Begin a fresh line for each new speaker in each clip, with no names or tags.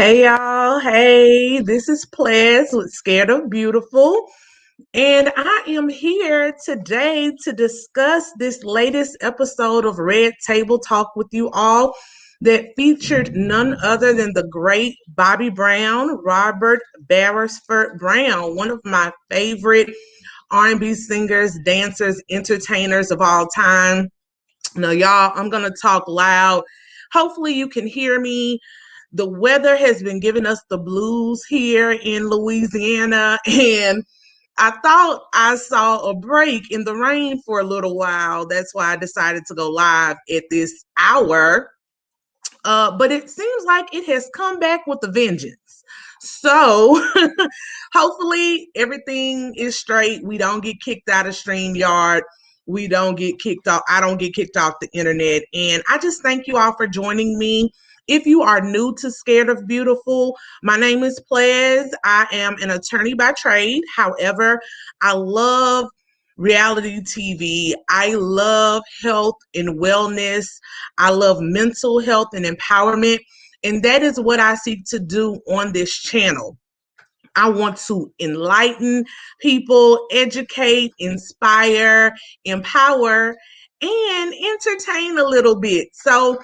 Hey y'all, hey, this is Ples with Scared of Beautiful, and I am here today to discuss this latest episode of Red Table Talk with you all that featured none other than the great Bobbi Brown, Robert Barisford Brown, one of my favorite R&B singers, dancers, entertainers of all time. Now, y'all, I'm going to talk loud. Hopefully you can hear me. The weather has been giving us the blues here in Louisiana, and I thought I saw a break in the rain for a little while. That's why I decided to go live at this hour. But it seems like it has come back with a vengeance. So hopefully everything is straight. We don't get kicked out of StreamYard. We don't get kicked off. I don't get kicked off the internet. And I just thank you all for joining me. If you are new to Scared of Beautiful, my name is Ples. I am an attorney by trade. However, I love reality TV. I love health and wellness. I love mental health and empowerment. And that is what I seek to do on this channel. I want to enlighten people, educate, inspire, empower, and entertain a little bit. So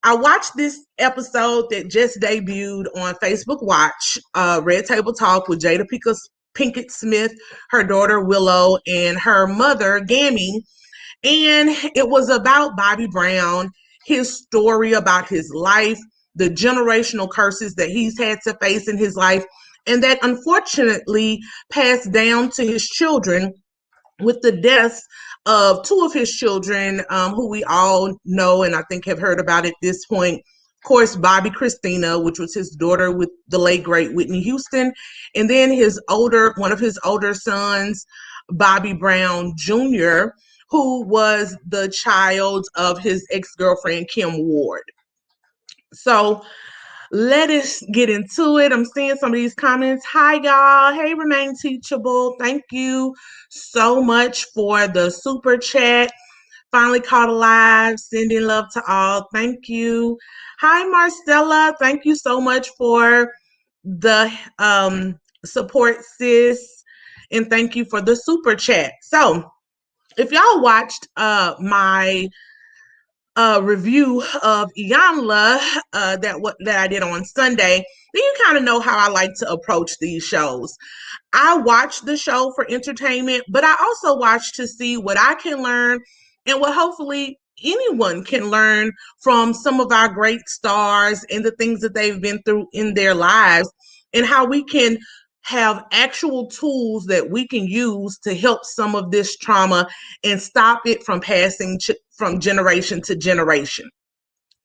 I watched this episode that just debuted on Facebook Watch, Red Table Talk with Jada Pinkett Smith, her daughter Willow, and her mother Gammy. And it was about Bobbi Brown, his story about his life, the generational curses that he's had to face in his life, and that unfortunately passed down to his children with the deaths of two of his children, who we all know and I think have heard about at this point. Of course, Bobbi Kristina, which was his daughter with the late great Whitney Houston, and then one of his older sons, Bobby Brown Jr., who was the child of his ex-girlfriend Kim Ward. So let us get into it. I'm seeing some of these comments. Hi, y'all. Hey, Remain Teachable. Thank you so much for the super chat. Finally caught alive. Sending love to all. Thank you. Hi, Marcella. Thank you so much for the support, sis. And thank you for the super chat. So if y'all watched my review of Iyanla that I did on Sunday, then you kind of know how I like to approach these shows. I watch the show for entertainment, but I also watch to see what I can learn and what hopefully anyone can learn from some of our great stars and the things that they've been through in their lives, and how we can have actual tools that we can use to help some of this trauma and stop it from passing from generation to generation.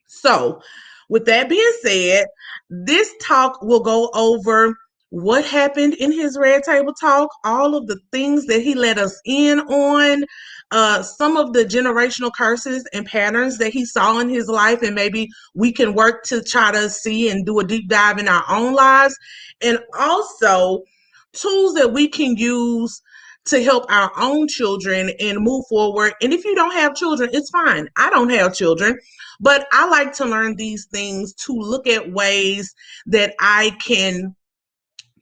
So, with that being said, this talk will go over what happened in his Red Table Talk, all of the things that he let us in on, some of the generational curses and patterns that he saw in his life, and maybe we can work to try to see and do a deep dive in our own lives, and also tools that we can use to help our own children and move forward. And if you don't have children, it's fine. I don't have children, but I like to learn these things to look at ways that I can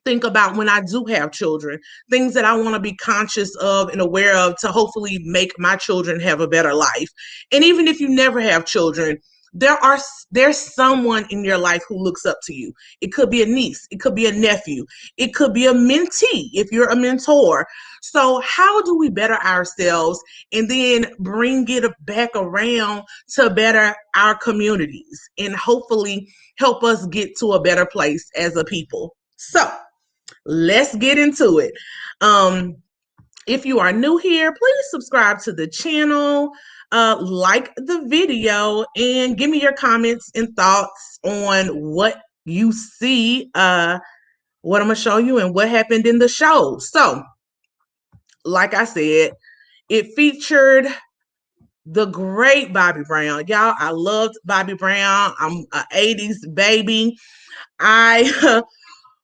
think about when I do have children, things that I want to be conscious of and aware of to hopefully make my children have a better life. And even if you never have children, there's someone in your life who looks up to you. It could be a niece, it could be a nephew, it could be a mentee if you're a mentor. So how do we better ourselves and then bring it back around to better our communities and hopefully help us get to a better place as a people? So let's get into it. If you are new here, please subscribe to the channel, like the video, and give me your comments and thoughts on what you see, what I'm going to show you, and what happened in the show. So, like I said, it featured the great Bobbi Brown. Y'all, I loved Bobbi Brown. I'm an 80s baby. I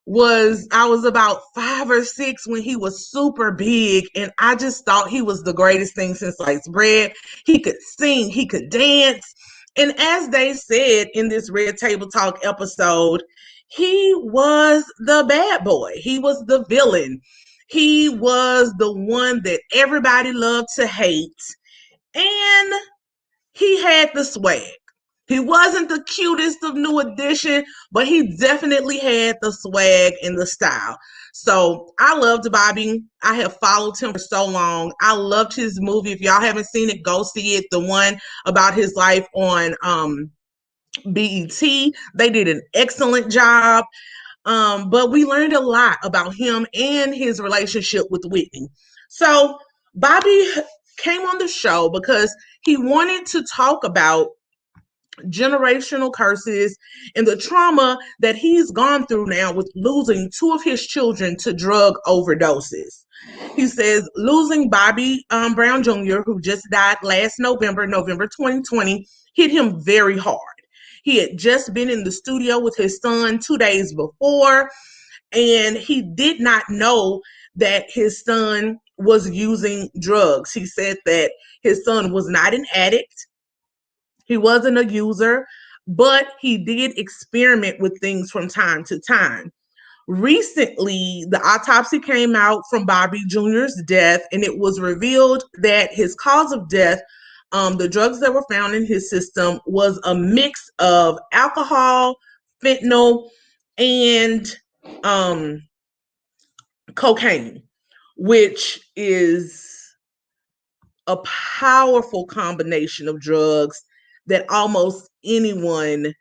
was about 5 or 6 when he was super big, and I just thought he was the greatest thing since sliced bread. He could sing, he could dance, and as they said in this Red Table Talk episode, he was the bad boy. He was the villain. He was the one that everybody loved to hate. And he had the swag. He wasn't the cutest of New Edition, but he definitely had the swag and the style. So I loved Bobby. I have followed him for so long. I loved his movie. If y'all haven't seen it, go see it. The one about his life on BET. They did an excellent job. But we learned a lot about him and his relationship with Whitney. So Bobby came on the show because he wanted to talk about generational curses and the trauma that he's gone through now with losing two of his children to drug overdoses. He says losing Bobby Brown Jr., who just died last November 2020, hit him very hard. He had just been in the studio with his son 2 days before, and he did not know that his son was using drugs. He said that his son was not an addict. He wasn't a user, but he did experiment with things from time to time. Recently, the autopsy came out from Bobby Jr.'s death, and it was revealed that his cause of death, the drugs that were found in his system, was a mix of alcohol, fentanyl, and cocaine, which is a powerful combination of drugs that almost anyone,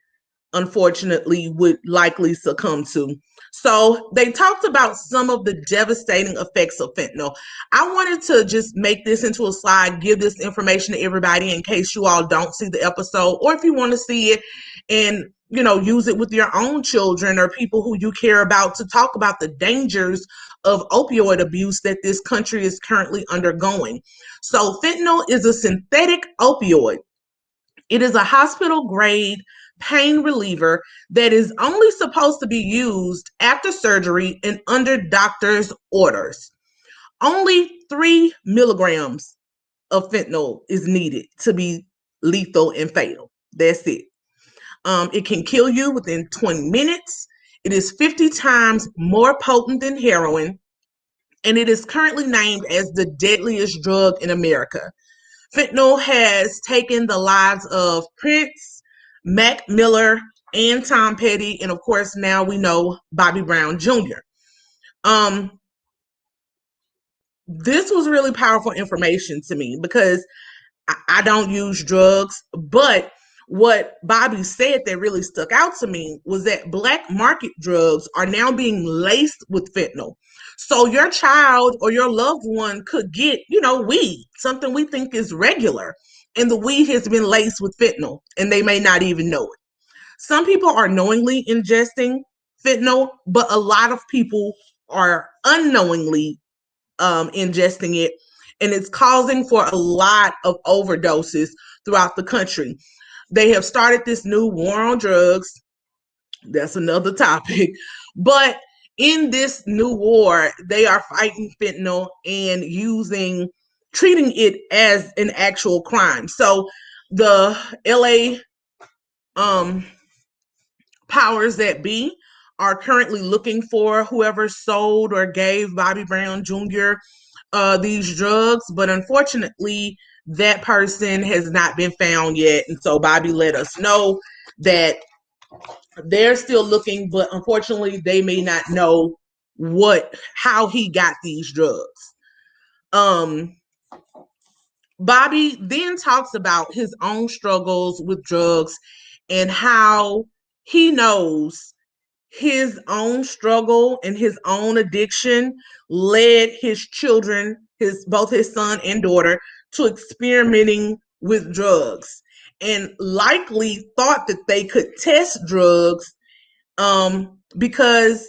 unfortunately, would likely succumb to. So they talked about some of the devastating effects of fentanyl. I wanted to just make this into a slide, give this information to everybody in case you all don't see the episode, or if you want to see it and use it with your own children or people who you care about, to talk about the dangers of opioid abuse that this country is currently undergoing. So fentanyl is a synthetic opioid. It is a hospital grade pain reliever that is only supposed to be used after surgery and under doctor's orders. Only 3 milligrams of fentanyl is needed to be lethal and fatal. That's it. It can kill you within 20 minutes. It is 50 times more potent than heroin, and it is currently named as the deadliest drug in America. Fentanyl has taken the lives of Prince, Mac Miller, and Tom Petty, and of course now we know Bobby Brown Jr. This was really powerful information to me because I don't use drugs, but what Bobby said that really stuck out to me was that black market drugs are now being laced with fentanyl. So your child or your loved one could get, weed, something we think is regular, and the weed has been laced with fentanyl, and they may not even know it. Some people are knowingly ingesting fentanyl, but a lot of people are unknowingly ingesting it, and it's causing for a lot of overdoses throughout the country. They have started this new war on drugs. That's another topic. But in this new war, they are fighting fentanyl and treating it as an actual crime. So the LA powers that be are currently looking for whoever sold or gave Bobby Brown Jr. These drugs, but unfortunately, that person has not been found yet. And so Bobby let us know that they're still looking, but unfortunately, they may not know how he got these drugs. Bobby then talks about his own struggles with drugs and how he knows his own struggle and his own addiction led his children, both his son and daughter, to experimenting with drugs, and likely thought that they could test drugs because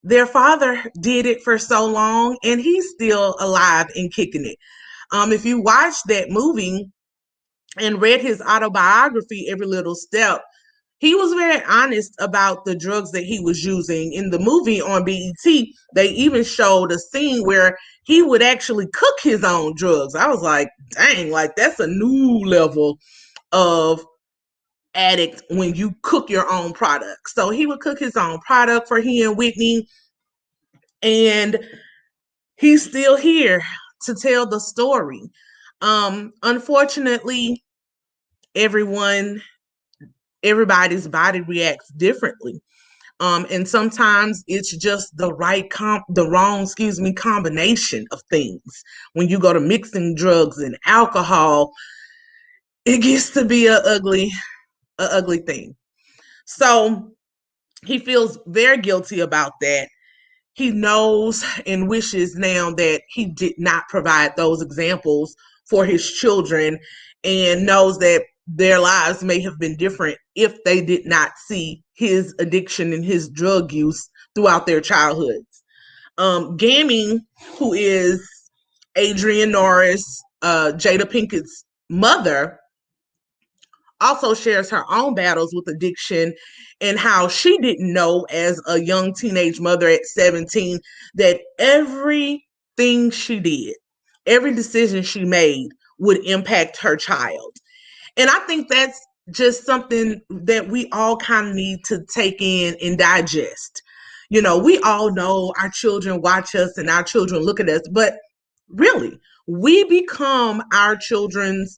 their father did it for so long and he's still alive and kicking it. If you watch that movie and read his autobiography, Every Little Step, he was very honest about the drugs that he was using. In the movie on BET, they even showed a scene where he would actually cook his own drugs. I was like, dang, like that's a new level of addict when you cook your own product. So he would cook his own product for he and Whitney, and he's still here to tell the story. Unfortunately, everybody's body reacts differently. And sometimes it's just the wrong combination of things. When you go to mixing drugs and alcohol, it gets to be a ugly thing. So he feels very guilty about that. He knows and wishes now that he did not provide those examples for his children, and knows that their lives may have been different if they did not see his addiction and his drug use throughout their childhoods. Gammy, who is Adrienne Norris, Jada Pinkett's mother, also shares her own battles with addiction and how she didn't know as a young teenage mother at 17 that everything she did, every decision she made would impact her child. And I think that's just something that we all kind of need to take in and digest. You know, we all know our children watch us and our children look at us, but really, we become our children's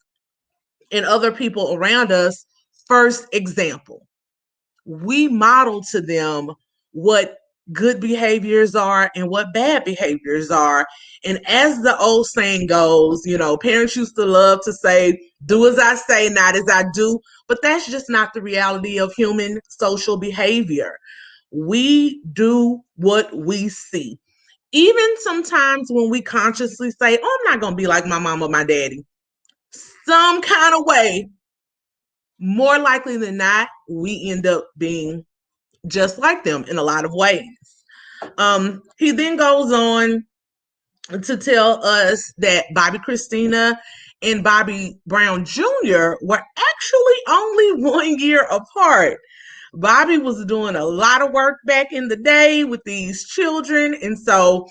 and other people around us first example. We model to them what good behaviors are and what bad behaviors are. And as the old saying goes, you know, parents used to love to say, do as I say, not as I do. But that's just not the reality of human social behavior. We do what we see. Even sometimes when we consciously say, oh, I'm not going to be like my mom or my daddy, some kind of way, more likely than not, we end up being just like them in a lot of ways. He then goes on to tell us that Bobbi Kristina and Bobby Brown Jr. were actually only 1 year apart. Bobby was doing a lot of work back in the day with these children, and so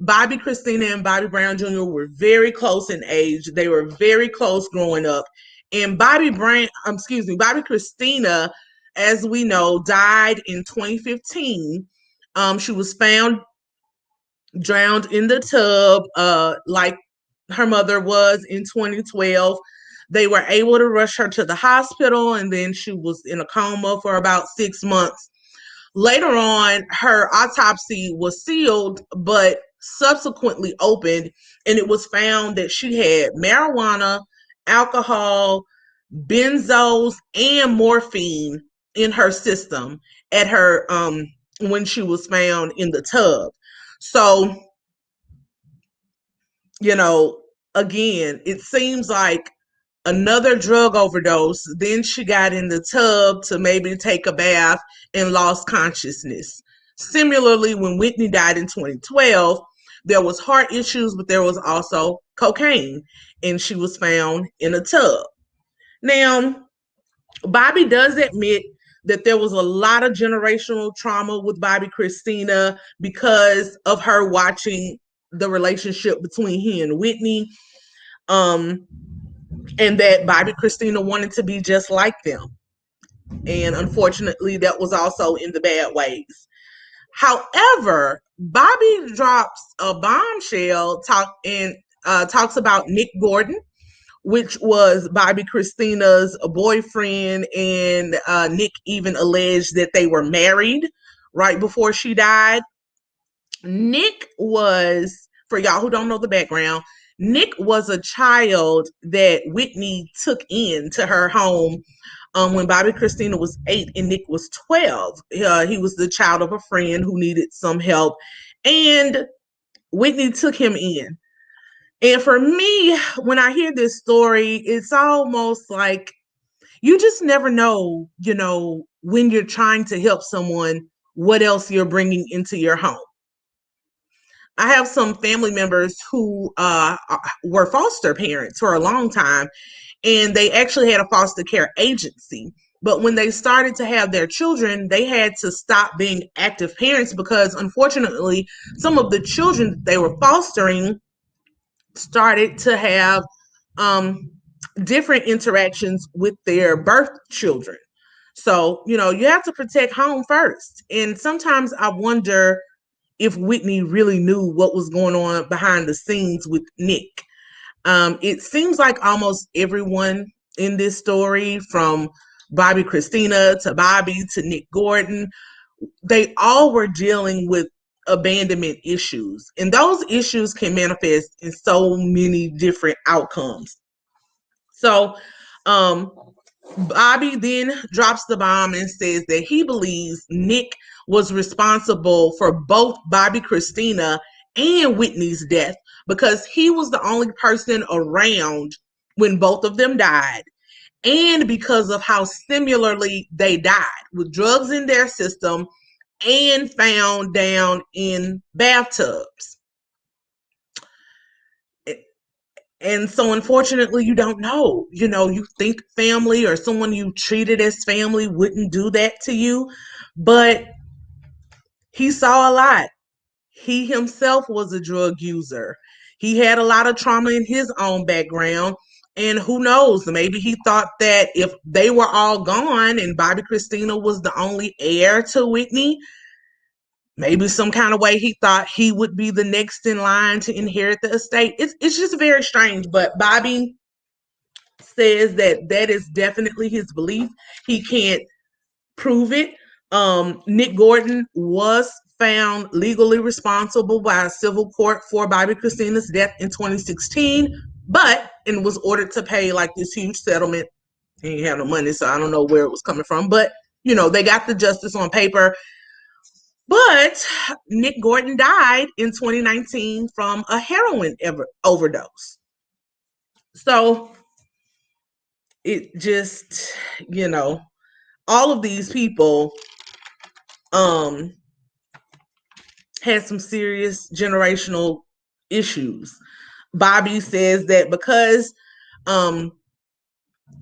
Bobbi Kristina and Bobby Brown Jr. were very close in age. They were very close growing up. And Bobbi Kristina, as we know, died in 2015. She was found drowned in the tub, like her mother was in 2012. They were able to rush her to the hospital, and then she was in a coma for about 6 months. Later on, her autopsy was sealed, but subsequently opened, and it was found that she had marijuana, alcohol, benzos, and morphine in her system at her when she was found in the tub. So, you know, again, it seems like another drug overdose. Then she got in the tub to maybe take a bath and lost consciousness. Similarly, when Whitney died in 2012, there was heart issues, but there was also cocaine, and she was found in a tub. Now, Bobby does admit that there was a lot of generational trauma with Bobbi Kristina because of her watching the relationship between he and Whitney. And that Bobbi Kristina wanted to be just like them. And unfortunately, that was also in the bad ways. However, Bobby drops a bombshell talks about Nick Gordon, which was Bobbi Kristina's boyfriend, and Nick even alleged that they were married right before she died. Nick was, for y'all who don't know the background, Nick was a child that Whitney took into her home when Bobbi Kristina was 8 and Nick was 12. He was the child of a friend who needed some help, and Whitney took him in. And for me, when I hear this story, it's almost like you just never know, you know, when you're trying to help someone, what else you're bringing into your home. I have some family members who were foster parents for a long time, and they actually had a foster care agency. But when they started to have their children, they had to stop being active parents because, unfortunately, some of the children that they were fostering started to have different interactions with their birth children. So, you have to protect home first. And sometimes I wonder if Whitney really knew what was going on behind the scenes with Nick. It seems like almost everyone in this story, from Bobbi Kristina to Bobbi to Nick Gordon, they all were dealing with abandonment issues. And those issues can manifest in so many different outcomes. So, Bobby then drops the bomb and says that he believes Nick was responsible for both Bobbi Kristina and Whitney's death because he was the only person around when both of them died, and because of how similarly they died, with drugs in their system and found down in bathtubs. And so, unfortunately, you don't know. You think family or someone you treated as family wouldn't do that to you, but he saw a lot. He himself was a drug user. He had a lot of trauma in his own background. And who knows, maybe he thought that if they were all gone and Bobbi Kristina was the only heir to Whitney, maybe some kind of way he thought he would be the next in line to inherit the estate. It's just very strange, but Bobby says that is definitely his belief. He can't prove it. Nick Gordon was found legally responsible by a civil court for Bobbi Kristina's death in 2016, and was ordered to pay like this huge settlement. He didn't have no money, so I don't know where it was coming from, but they got the justice on paper. But Nick Gordon died in 2019 from a heroin overdose. So it just, all of these people had some serious generational issues. Bobby says that because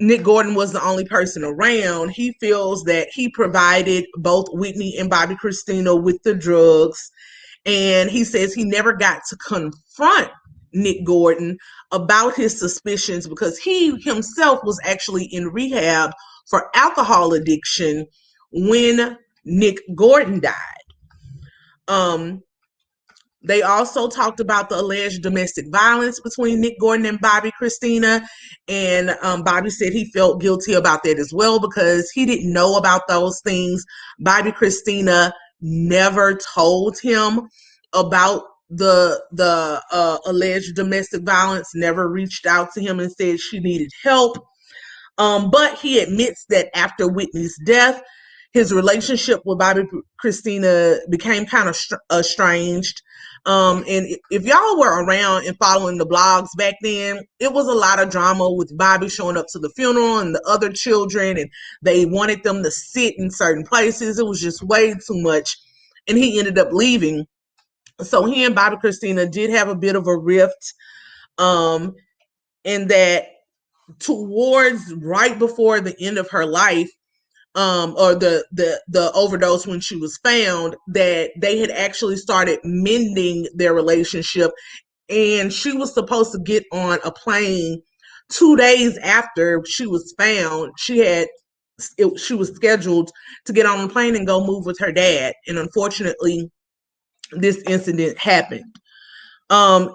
Nick Gordon was the only person around, he feels that he provided both Whitney and Bobbi Kristina with the drugs. And he says he never got to confront Nick Gordon about his suspicions because he himself was actually in rehab for alcohol addiction when Nick Gordon died. They also talked about the alleged domestic violence between Nick Gordon and Bobbi Kristina. And Bobby said he felt guilty about that as well because he didn't know about those things. Bobbi Kristina never told him about the alleged domestic violence, never reached out to him and said she needed help. But he admits that after Whitney's death, his relationship with Bobbi Kristina became kind of estranged. And if y'all were around and following the blogs back then, it was a lot of drama with Bobby showing up to the funeral and the other children, and they wanted them to sit in certain places. It was just way too much. And he ended up leaving. So he and Bobbi Kristina did have a bit of a rift, in that towards right before the end of her life, or the overdose when she was found, that they had actually started mending their relationship, and she was supposed to get on a plane 2 days after she was found. She was scheduled to get on a plane and go move with her dad, and unfortunately, this incident happened.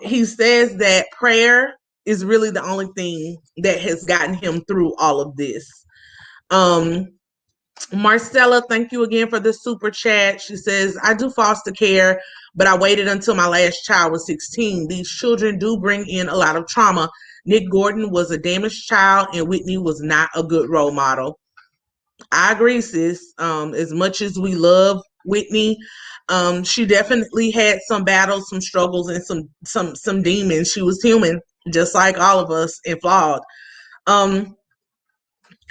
He says that prayer is really the only thing that has gotten him through all of this. Marcella, thank you again for the super chat. She says, I do foster care, but I waited until my last child was 16. These children do bring in a lot of trauma. Nick Gordon was a damaged child, and Whitney was not a good role model. I agree, sis. As much as we love Whitney, she definitely had some battles, some struggles, and some demons. She was human, just like all of us, and flawed.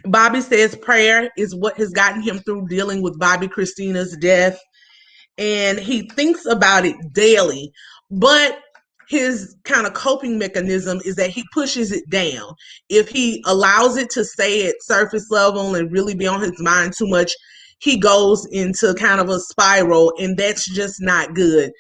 Bobby says prayer is what has gotten him through dealing with Bobbi Kristina's death, and he thinks about it daily, but his kind of coping mechanism is that he pushes it down. If he allows it to stay at surface level and really be on his mind too much, he goes into kind of a spiral, and that's just not good.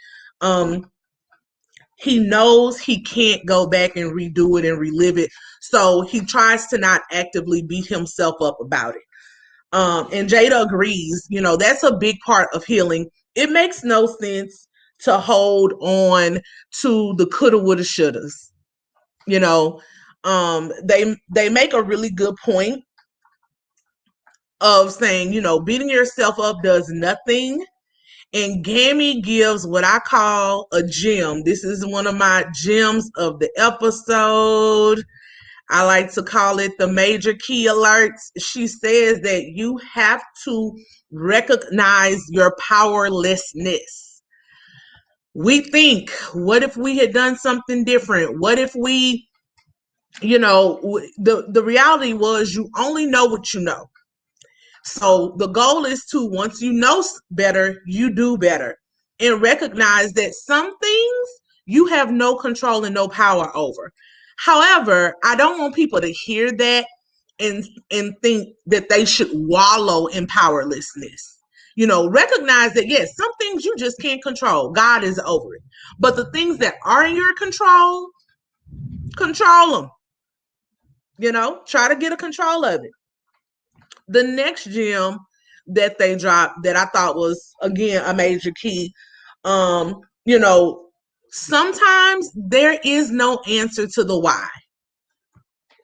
He knows he can't go back and redo it and relive it, so he tries to not actively beat himself up about it. And Jada agrees, that's a big part of healing. It makes no sense to hold on to the coulda, woulda, shouldas. They make a really good point of saying, beating yourself up does nothing. And Gammy gives what I call a gem. This is one of my gems of the episode. I like to call it the major key alerts. She says that you have to recognize your powerlessness. We think, what if we had done something different? What if we, the reality was you only know what you know. So the goal is to, once you know better, you do better, and recognize that some things you have no control and no power over. However, I don't want people to hear that and think that they should wallow in powerlessness. Recognize that, yes, some things you just can't control. God is over it. But the things that are in your control them. Try to get a control of it. The next gem that they dropped that I thought was, again, a major key, sometimes there is no answer to the why,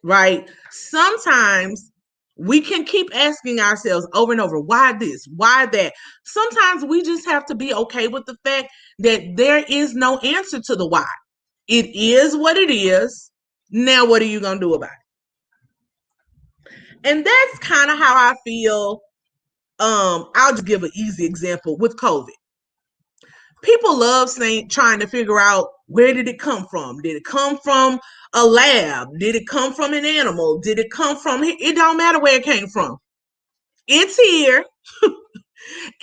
right? Sometimes we can keep asking ourselves over and over, why this, why that? Sometimes we just have to be okay with the fact that there is no answer to the why. It is what it is. Now, what are you going to do about it? And that's kind of how I feel. I'll just give an easy example with COVID. People love trying to figure out, where did it come from? Did it come from a lab? Did it come from an animal? Did it come from, it don't matter where it came from. It's here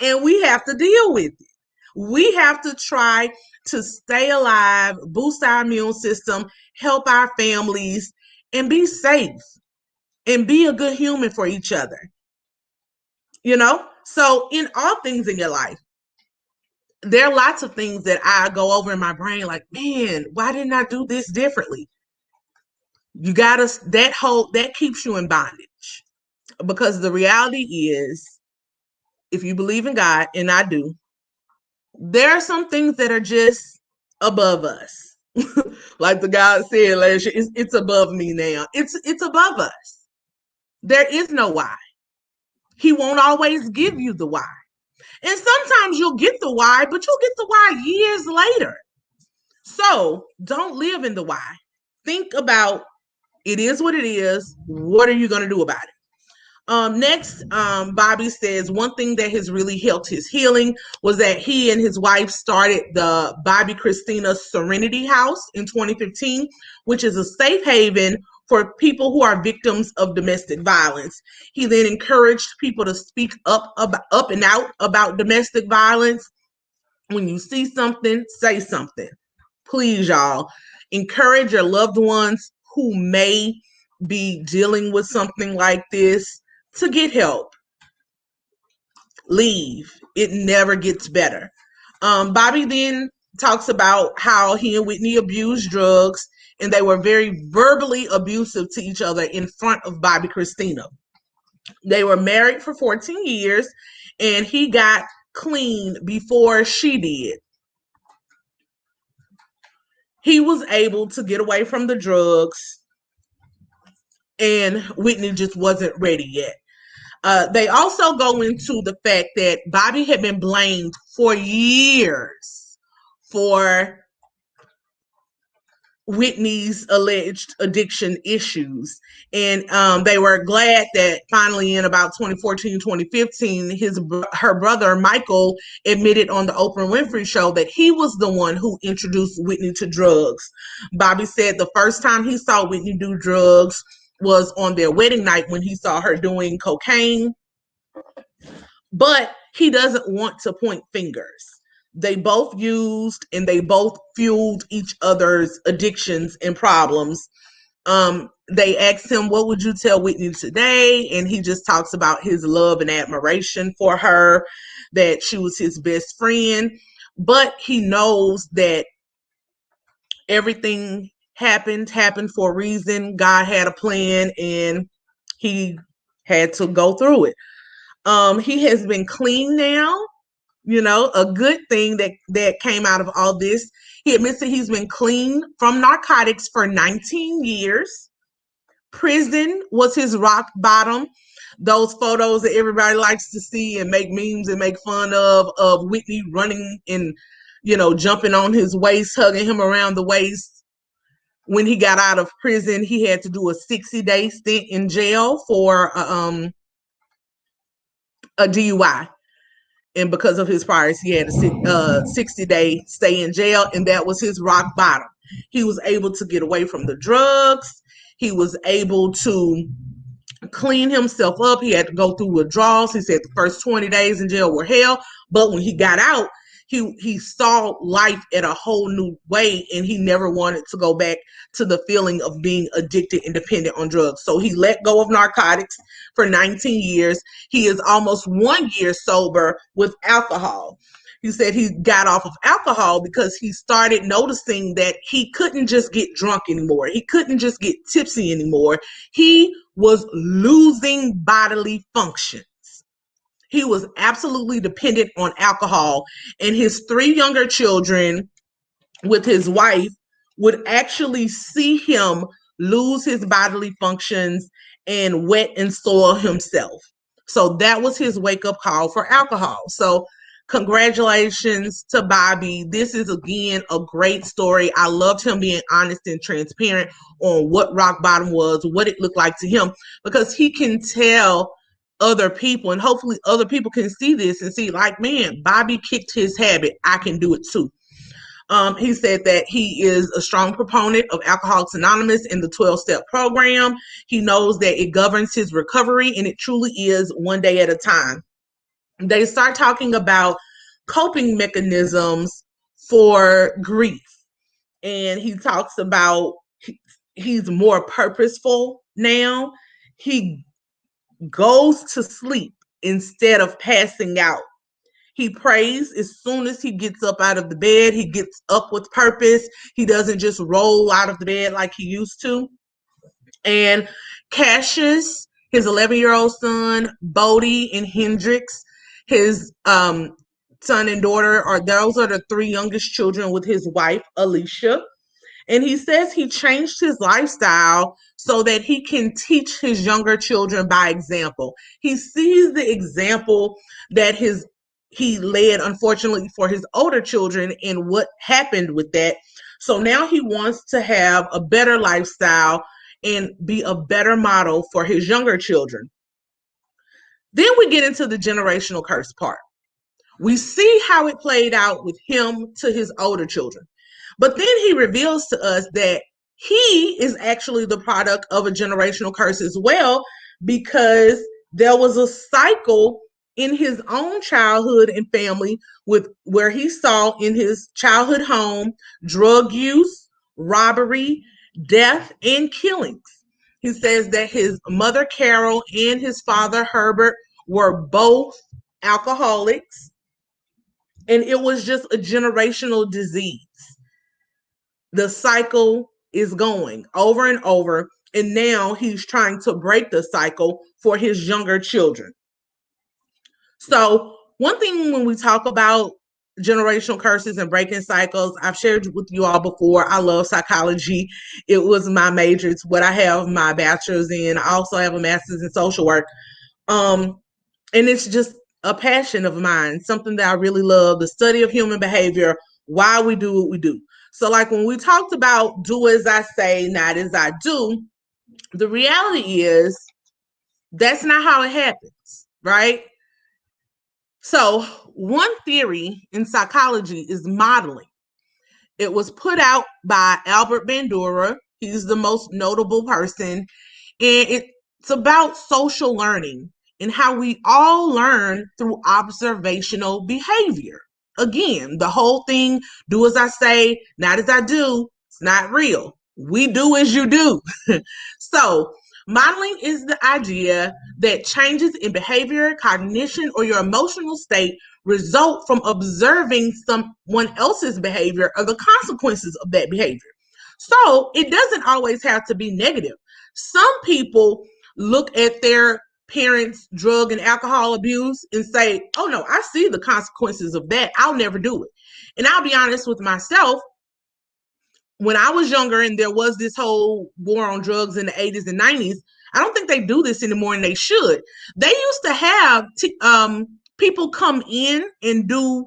and we have to deal with it. We have to try to stay alive, boost our immune system, help our families, and be safe and be a good human for each other. So in all things in your life, there are lots of things that I go over in my brain like, man, why didn't I do this differently? You gotta, that keeps you in bondage, because the reality is, if you believe in God, and I do, there are some things that are just above us. Like the guy said last year, it's above me now. It's above us. There is no why. He won't always give you the why. And sometimes you'll get the why, but you'll get the why years later. So don't live in the why. Think about, it is what it is. What are you going to do about it? Next, Bobbi says one thing that has really helped his healing was that he and his wife started the Bobbi Kristina Serenity House in 2015, which is a safe haven for people who are victims of domestic violence. He then encouraged people to speak up and out about domestic violence. When you see something, say something. Please, y'all, encourage your loved ones who may be dealing with something like this to get help. Leave. It never gets better. Bobbi then talks about how he and Whitney abused drugs, and they were very verbally abusive to each other in front of Bobbi Kristina. They were married for 14 years, and he got clean before she did. He was able to get away from the drugs, and Whitney just wasn't ready yet. They also go into the fact that Bobbi had been blamed for years for Whitney's alleged addiction issues. And they were glad that finally in about 2014, 2015, her brother, Michael, admitted on the Oprah Winfrey Show that he was the one who introduced Whitney to drugs. Bobbi said the first time he saw Whitney do drugs was on their wedding night when he saw her doing cocaine. But he doesn't want to point fingers. They both used and they both fueled each other's addictions and problems. They asked him, what would you tell Whitney today? And he just talks about his love and admiration for her, that she was his best friend. But he knows that everything happened for a reason. God had a plan and he had to go through it. He has been clean now, a good thing that came out of all this. He admits that he's been clean from narcotics for 19 years. Prison was his rock bottom. Those photos that everybody likes to see and make memes and make fun of Whitney running and, jumping on his waist, hugging him around the waist. When he got out of prison, he had to do a 60-day stint in jail for a DUI. And because of his priors, he had a 60-day stay in jail, and that was his rock bottom. He was able to get away from the drugs. He was able to clean himself up. He had to go through withdrawals. He said the first 20 days in jail were hell, but when he got out, he saw life in a whole new way, and he never wanted to go back to the feeling of being addicted and dependent on drugs. So he let go of narcotics for 19 years. He is almost 1 year sober with alcohol. He said he got off of alcohol because he started noticing that he couldn't just get drunk anymore. He couldn't just get tipsy anymore. He was losing bodily function. He was absolutely dependent on alcohol, and his 3 younger children with his wife would actually see him lose his bodily functions and wet and soil himself. So that was his wake-up call for alcohol. So congratulations to Bobbi. This is, again, a great story. I loved him being honest and transparent on what rock bottom was, what it looked like to him, because he can tell other people, and hopefully other people can see this and see, like, man, Bobbi kicked his habit. I can do it too. He said that he is a strong proponent of Alcoholics Anonymous and the 12-step program. He knows that it governs his recovery, and it truly is one day at a time. They start talking about coping mechanisms for grief, and he talks about he's more purposeful now. He goes to sleep instead of passing out. He prays as soon as he gets up out of the bed. He gets up with purpose. He doesn't just roll out of the bed like he used to. And Cassius, his 11-year-old son, Bodhi, and Hendrix, his son and daughter, those are the 3 youngest children with his wife, Alicia. And he says he changed his lifestyle so that he can teach his younger children by example. He sees the example that he led, unfortunately, for his older children and what happened with that. So now he wants to have a better lifestyle and be a better model for his younger children. Then we get into the generational curse part. We see how it played out with him to his older children. But then he reveals to us that he is actually the product of a generational curse as well, because there was a cycle in his own childhood and family where he saw in his childhood home drug use, robbery, death, and killings. He says that his mother, Carol, and his father, Herbert, were both alcoholics, and it was just a generational disease. The cycle is going over and over, and now he's trying to break the cycle for his younger children. So one thing when we talk about generational curses and breaking cycles, I've shared with you all before, I love psychology. It was my major. It's what I have my bachelor's in. I also have a master's in social work. And it's just a passion of mine, something that I really love, the study of human behavior, why we do what we do. So like when we talked about do as I say, not as I do, the reality is that's not how it happens, right? So one theory in psychology is modeling. It was put out by Albert Bandura. He's the most notable person. And it's about social learning and how we all learn through observational behavior. Again, the whole thing, do as I say, not as I do, it's not real. We do as you do. So modeling is the idea that changes in behavior, cognition, or your emotional state result from observing someone else's behavior or the consequences of that behavior. So it doesn't always have to be negative. Some people look at their parents' drug and alcohol abuse and say, oh no, I see the consequences of that. I'll never do it. And I'll be honest with myself, when I was younger and there was this whole war on drugs in the 80s and 90s, I don't think they do this anymore, and they should. They used to have people come in and do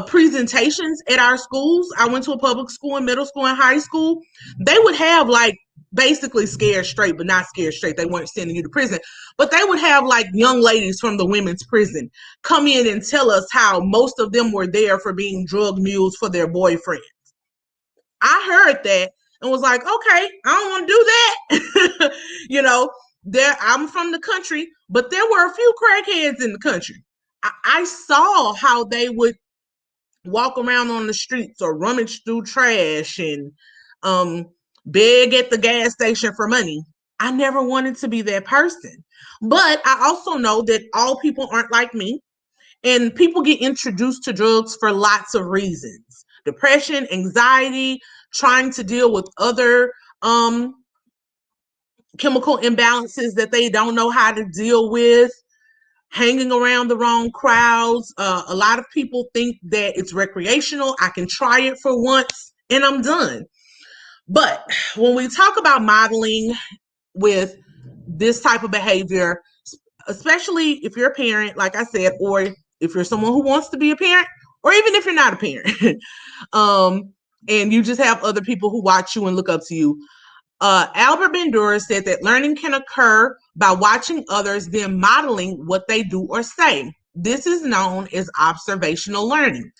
presentations at our schools. I went to a public school in middle school and high school. They would have like basically Scared Straight, but not Scared Straight. They weren't sending you to prison, but they would have like young ladies from the women's prison come in and tell us how most of them were there for being drug mules for their boyfriend. I heard that and was like, okay, I don't want to do that. You know, I'm from the country, but there were a few crackheads in the country. I saw how they would walk around on the streets or rummage through trash and beg at the gas station for money. I never wanted to be that person. But I also know that all people aren't like me, and people get introduced to drugs for lots of reasons. Depression, anxiety, trying to deal with other chemical imbalances that they don't know how to deal with, hanging around the wrong crowds. A lot of people think that it's recreational. I can try it for once and I'm done. But when we talk about modeling with this type of behavior, especially if you're a parent, like I said, or if you're someone who wants to be a parent, or even if you're not a parent, and you just have other people who watch you and look up to you. Albert Bandura said that learning can occur by watching others, then modeling what they do or say. This is known as observational learning.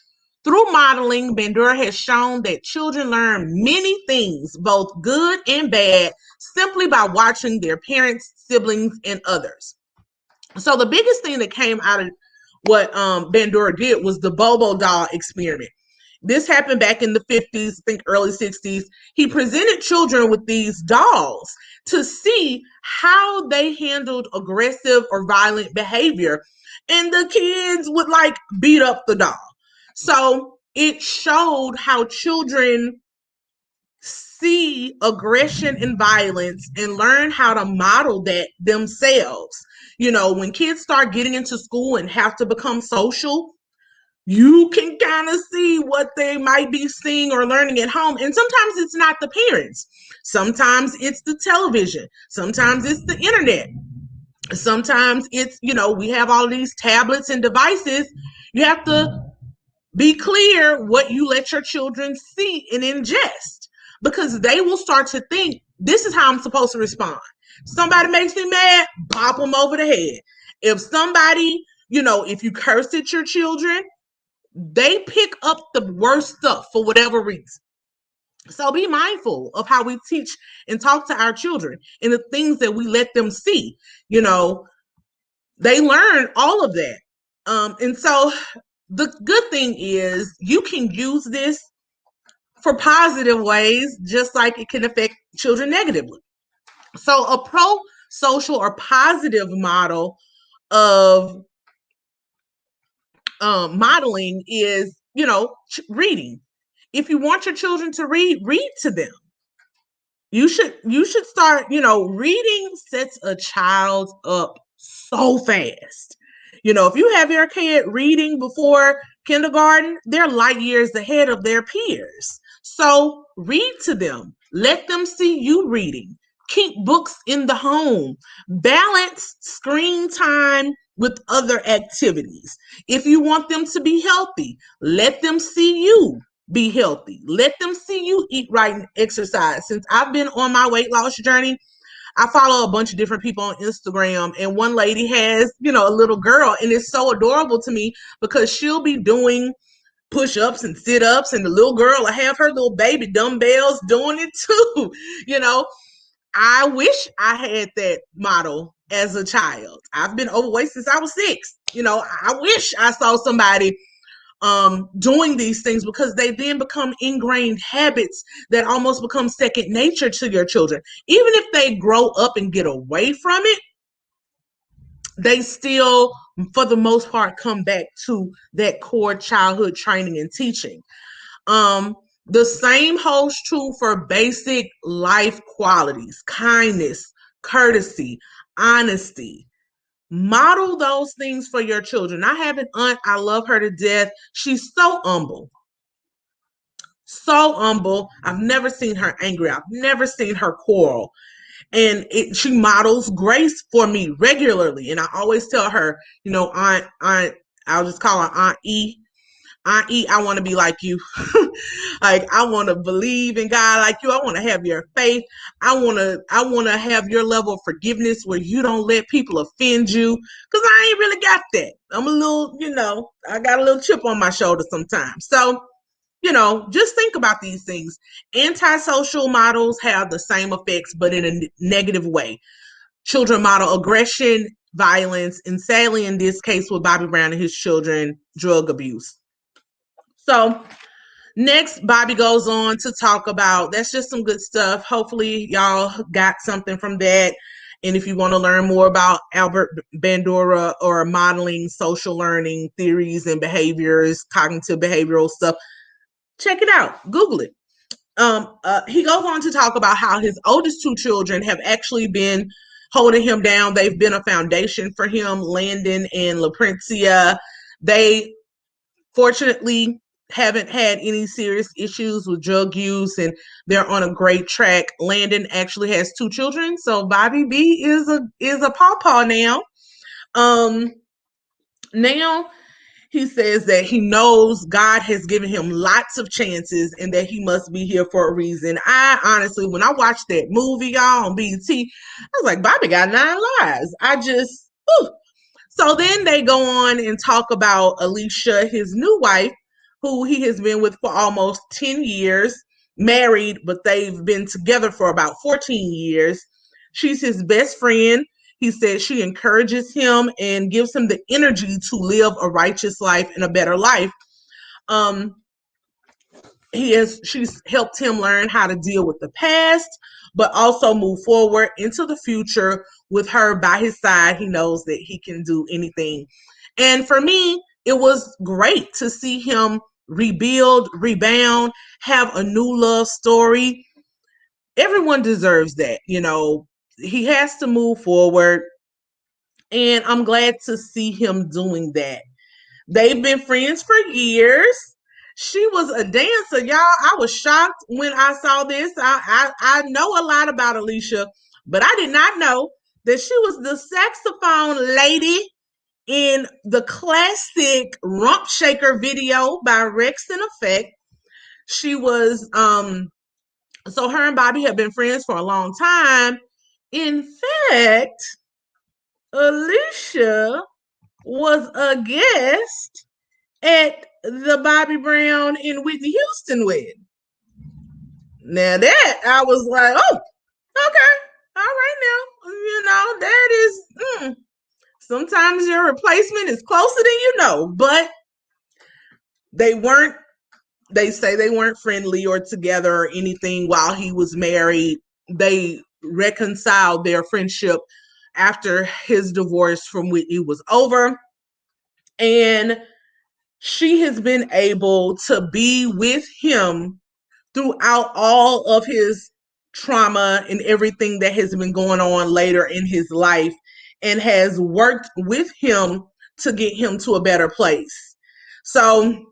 Through modeling, Bandura has shown that children learn many things, both good and bad, simply by watching their parents, siblings, and others. So the biggest thing that came out of what Bandura did was the Bobo doll experiment. This happened back in the 50s, I think early 60s. He presented children with these dolls to see how they handled aggressive or violent behavior. And the kids would like beat up the doll. So it showed how children see aggression and violence and learn how to model that themselves. You know, when kids start getting into school and have to become social, you can kind of see what they might be seeing or learning at home. And sometimes it's not the parents. Sometimes it's the television. Sometimes it's the internet. Sometimes it's, you know, we have all these tablets and devices. You have to be clear what you let your children see and ingest, because they will start to think, this is how I'm supposed to respond. Somebody makes me mad, pop them over the head. If somebody, you know, if you curse at your children, they pick up the worst stuff for whatever reason. So be mindful of how we teach and talk to our children and the things that we let them see. You know, they learn all of that. And so the good thing is you can use this for positive ways, just like it can affect children negatively. So a pro-social or positive model of modeling is, you know, reading. If you want your children to read to them. You should start, you know, reading sets a child up so fast. You know, if you have your kid reading before kindergarten, they're light years ahead of their peers. So read to them. Let them see you reading. Keep books in the home. Balance screen time with other activities. If you want them to be healthy, let them see you be healthy. Let them see you eat right and exercise. Since I've been on my weight loss journey, I follow a bunch of different people on Instagram, and one lady has, you know, a little girl, and it's so adorable to me because she'll be doing push-ups and sit-ups, and the little girl will have her little baby dumbbells doing it too. You know, I wish I had that model as a child. I've been overweight since I was 6. You know, I wish I saw somebody doing these things, because they then become ingrained habits that almost become second nature to your children. Even if they grow up and get away from it, they still, for the most part, come back to that core childhood training and teaching. The same holds true for basic life qualities: kindness, courtesy, honesty, Model those things for your children. I have an aunt, I love her to death. She's so humble. So humble. I've never seen her angry. I've never seen her quarrel. And she models grace for me regularly. And I always tell her, Aunt, I'll just call her Aunt E. Aunt E, I want to be like you. Like, I want to believe in God like you. I want to have your faith. I want to have your level of forgiveness where you don't let people offend you. Cause I ain't really got that. I'm a little, I got a little chip on my shoulder sometimes. So, just think about these things. Antisocial models have the same effects, but in a negative way. Children model aggression, violence, and sadly, in this case with Bobby Brown and his children, drug abuse. So next, Bobby goes on to talk about, that's just some good stuff. Hopefully y'all got something from that. And if you want to learn more about Albert Bandura or modeling social learning theories and behaviors, cognitive behavioral stuff, check it out. Google it. He goes on to talk about how his oldest two children have actually been holding him down. They've been a foundation for him, Landon and LaPrincia. They fortunately haven't had any serious issues with drug use, and they're on a great track. Landon actually has two children, so Bobby B is a pawpaw now. Now he says that he knows God has given him lots of chances and that he must be here for a reason. I honestly, when I watched that movie, y'all, on BT, I was like, Bobby got 9 lives. Whew. So then they go on and talk about Alicia, his new wife, who he has been with for almost 10 years, married, but they've been together for about 14 years. She's his best friend. He said she encourages him and gives him the energy to live a righteous life and a better life. She's helped him learn how to deal with the past, but also move forward into the future with her by his side. He knows that he can do anything. And for me, it was great to see him rebuild, rebound, have a new love story. Everyone deserves that. He has to move forward. And I'm glad to see him doing that. They've been friends for years. She was a dancer, y'all. I was shocked when I saw this. I know a lot about Alicia, but I did not know that she was the saxophone lady in the classic Rump Shaker video by Rex in Effect. She was, so her and Bobby have been friends for a long time. In fact, Alicia was a guest at the Bobby Brown and Whitney Houston wedding. Now that I was like, oh, okay, all right now. That is, sometimes your replacement is closer than you know, but they say they weren't friendly or together or anything while he was married. They reconciled their friendship after his divorce from Whitney was over. And she has been able to be with him throughout all of his trauma and everything that has been going on later in his life, and has worked with him to get him to a better place. So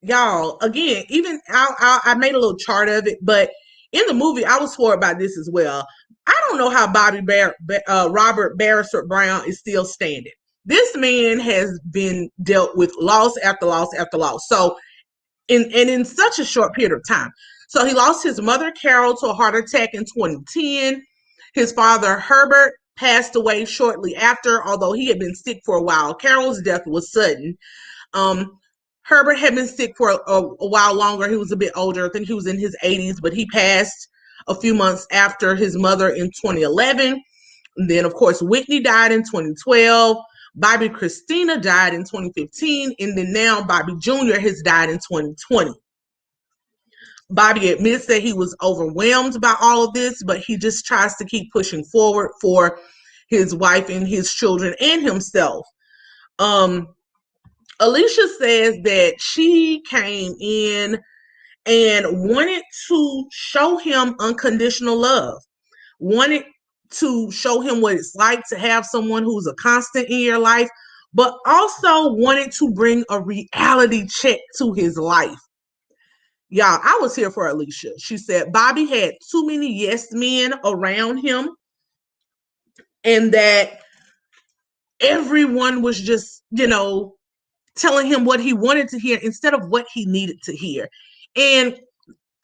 y'all, again, even I made a little chart of it, but in the movie, I was floored by this as well. I don't know how Robert Barisford Brown is still standing. This man has been dealt with loss after loss after loss. So, in such a short period of time. So he lost his mother, Carol, to a heart attack in 2010. His father, Herbert, passed away shortly after, although he had been sick for a while. Carol's death was sudden. Herbert had been sick for a while longer. He was a bit older. I think he was in his 80s, but he passed a few months after his mother in 2011. And then, of course, Whitney died in 2012. Bobbi Kristina died in 2015. And then now Bobby Jr. has died in 2020. Bobby admits that he was overwhelmed by all of this, but he just tries to keep pushing forward for his wife and his children and himself. Alicia says that she came in and wanted to show him unconditional love, wanted to show him what it's like to have someone who's a constant in your life, but also wanted to bring a reality check to his life. Y'all, I was here for Alicia. She said Bobbi had too many yes men around him, and that everyone was just, telling him what he wanted to hear instead of what he needed to hear. And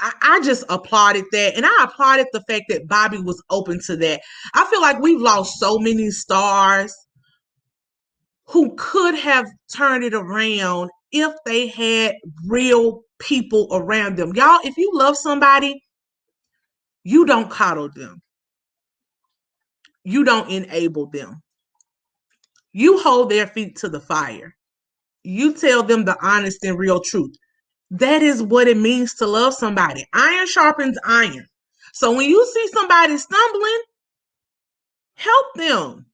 I just applauded that. And I applauded the fact that Bobbi was open to that. I feel like we've lost so many stars who could have turned it around if they had real people around them. Y'all, if you love somebody, you don't coddle them. You don't enable them. You hold their feet to the fire. You tell them the honest and real truth. That is what it means to love somebody. Iron sharpens iron. So when you see somebody stumbling, help them.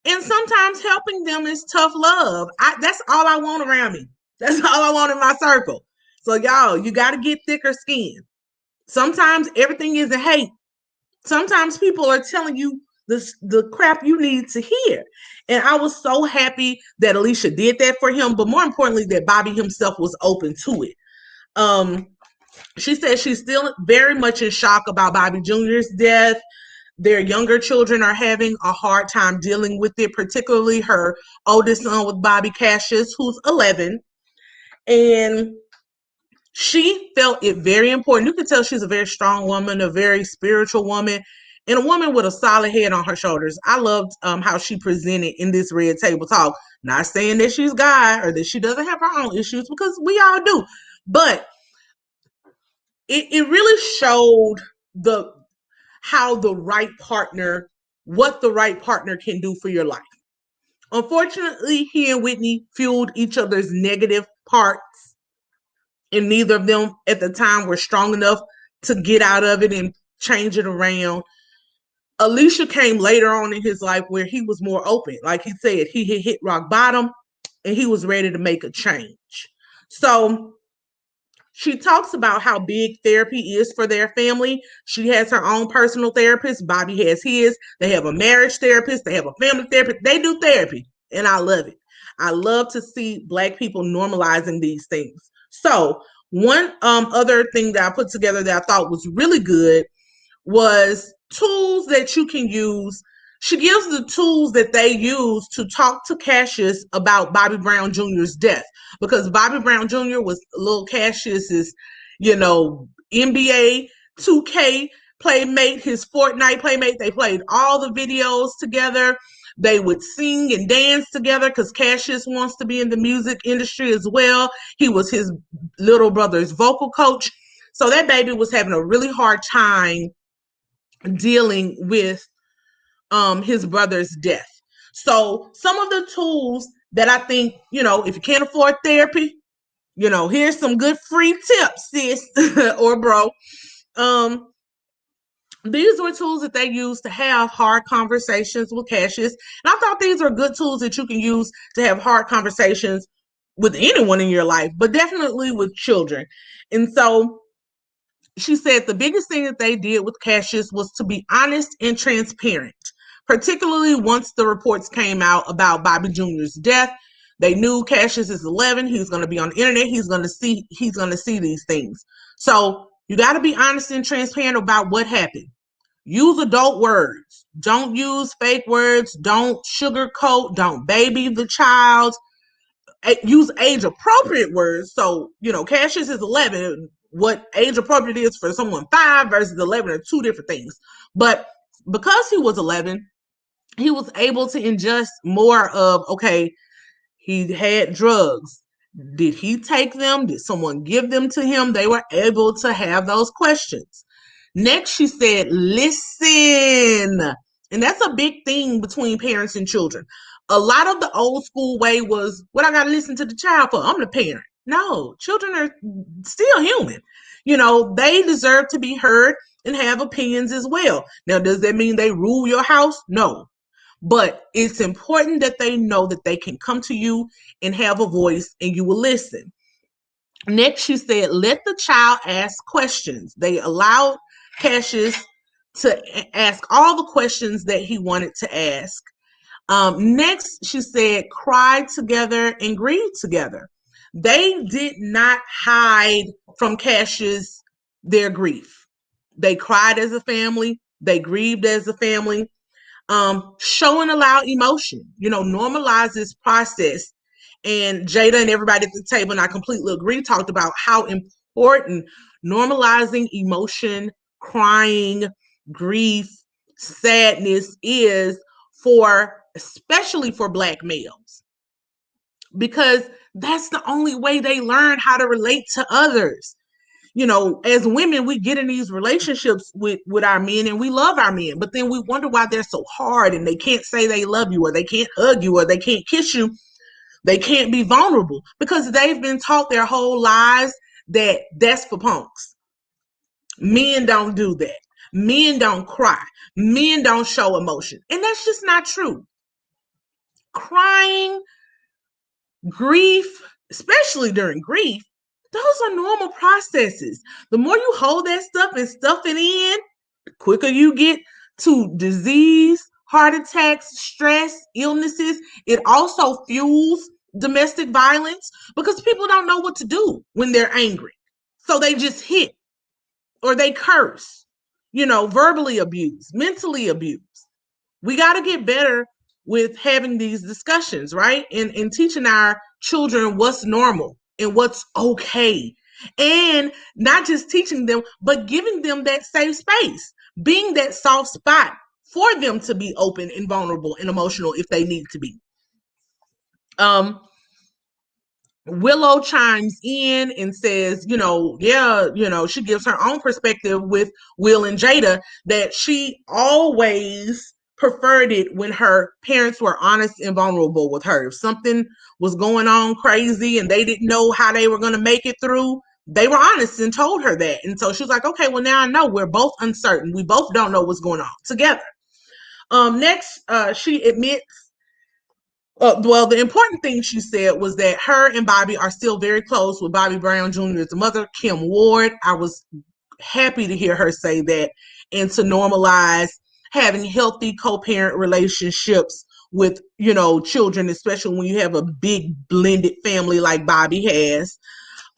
And sometimes helping them is tough love. That's all I want around me. That's all I want in my circle. So y'all, you got to get thicker skin. Sometimes everything isn't hate. Sometimes people are telling you the crap you need to hear. And I was so happy that Alicia did that for him, but more importantly, that Bobbi himself was open to it. She said she's still very much in shock about Bobbi Jr.'s death. Their younger children are having a hard time dealing with it, particularly her oldest son with Bobby Cassius, who's 11. And she felt it very important. You can tell she's a very strong woman, a very spiritual woman, and a woman with a solid head on her shoulders. I loved how she presented in this Red Table Talk. Not saying that she's God or that she doesn't have her own issues, because we all do. But it really showed what the right partner can do for your life. Unfortunately, he and Whitney fueled each other's negative parts, and neither of them at the time were strong enough to get out of it and change it around. Alicia came later on in his life where he was more open. Like he said, he had hit rock bottom and he was ready to make a change. So she talks about how big therapy is for their family. She has her own personal therapist. Bobbi has his. They have a marriage therapist. They have a family therapist. They do therapy, and I love it. I love to see Black people normalizing these things. So one other thing that I put together that I thought was really good was tools that you can use. She gives the tools that they use to talk to Cassius about Bobby Brown Jr.'s death, because Bobby Brown Jr. was little Cassius's, NBA 2K playmate, his Fortnite playmate. They played all the videos together. They would sing and dance together because Cassius wants to be in the music industry as well. He was his little brother's vocal coach. So that baby was having a really hard time dealing with his brother's death. So some of the tools that I think, if you can't afford therapy, here's some good free tips, sis or bro. These were tools that they used to have hard conversations with Cassius. And I thought these are good tools that you can use to have hard conversations with anyone in your life, but definitely with children. And so she said the biggest thing that they did with Cassius was to be honest and transparent, particularly once the reports came out about Bobby Jr.'s death. They knew Cassius is 11. He's going to be on the internet. He's going to see these things. So you got to be honest and transparent about what happened. Use adult words. Don't use fake words. Don't sugarcoat. Don't baby the child. Use age-appropriate words. So, Cassius is 11. What age-appropriate is for someone 5 versus 11 are two different things. But because he was 11, he was able to ingest more of, okay, he had drugs. Did he take them? Did someone give them to him? They were able to have those questions. Next, she said, listen. And that's a big thing between parents and children. A lot of the old school way was, what I got to listen to the child for? I'm the parent. No, children are still human. They deserve to be heard and have opinions as well. Now, does that mean they rule your house? No. But it's important that they know that they can come to you and have a voice and you will listen. Next, she said, let the child ask questions. They allowed Cassius to ask all the questions that he wanted to ask. Next, she said, cry together and grieve together. They did not hide from Cassius their grief. They cried as a family. They grieved as a family. Show and allow emotion, normalize this process. And Jada and everybody at the table, and I completely agree, talked about how important normalizing emotion, crying, grief, sadness is especially for Black males, because that's the only way they learn how to relate to others. As women, we get in these relationships with our men and we love our men, but then we wonder why they're so hard and they can't say they love you, or they can't hug you, or they can't kiss you. They can't be vulnerable because they've been taught their whole lives that that's for punks. Men don't do that. Men don't cry. Men don't show emotion. And that's just not true. Crying, grief, especially during grief, those are normal processes. The more you hold that stuff and stuff it in, the quicker you get to disease, heart attacks, stress, illnesses. It also fuels domestic violence because people don't know what to do when they're angry. So they just hit or they curse, verbally abuse, mentally abuse. We got to get better with having these discussions, right? And teaching our children what's normal and what's okay. And not just teaching them, but giving them that safe space, being that soft spot for them to be open and vulnerable and emotional if they need to be. Willow chimes in and says, she gives her own perspective with Will and Jada, that she always preferred it when her parents were honest and vulnerable with her. If something was going on crazy and they didn't know how they were going to make it through, they were honest and told her that. And so she was like, okay, well, now I know we're both uncertain. We both don't know what's going on together. Next, she admits, the important thing she said was that her and Bobbi are still very close, with Bobby Brown Jr.'s mother, Kim Ward. I was happy to hear her say that, and to normalize having healthy co-parent relationships with, children, especially when you have a big blended family like Bobbi has.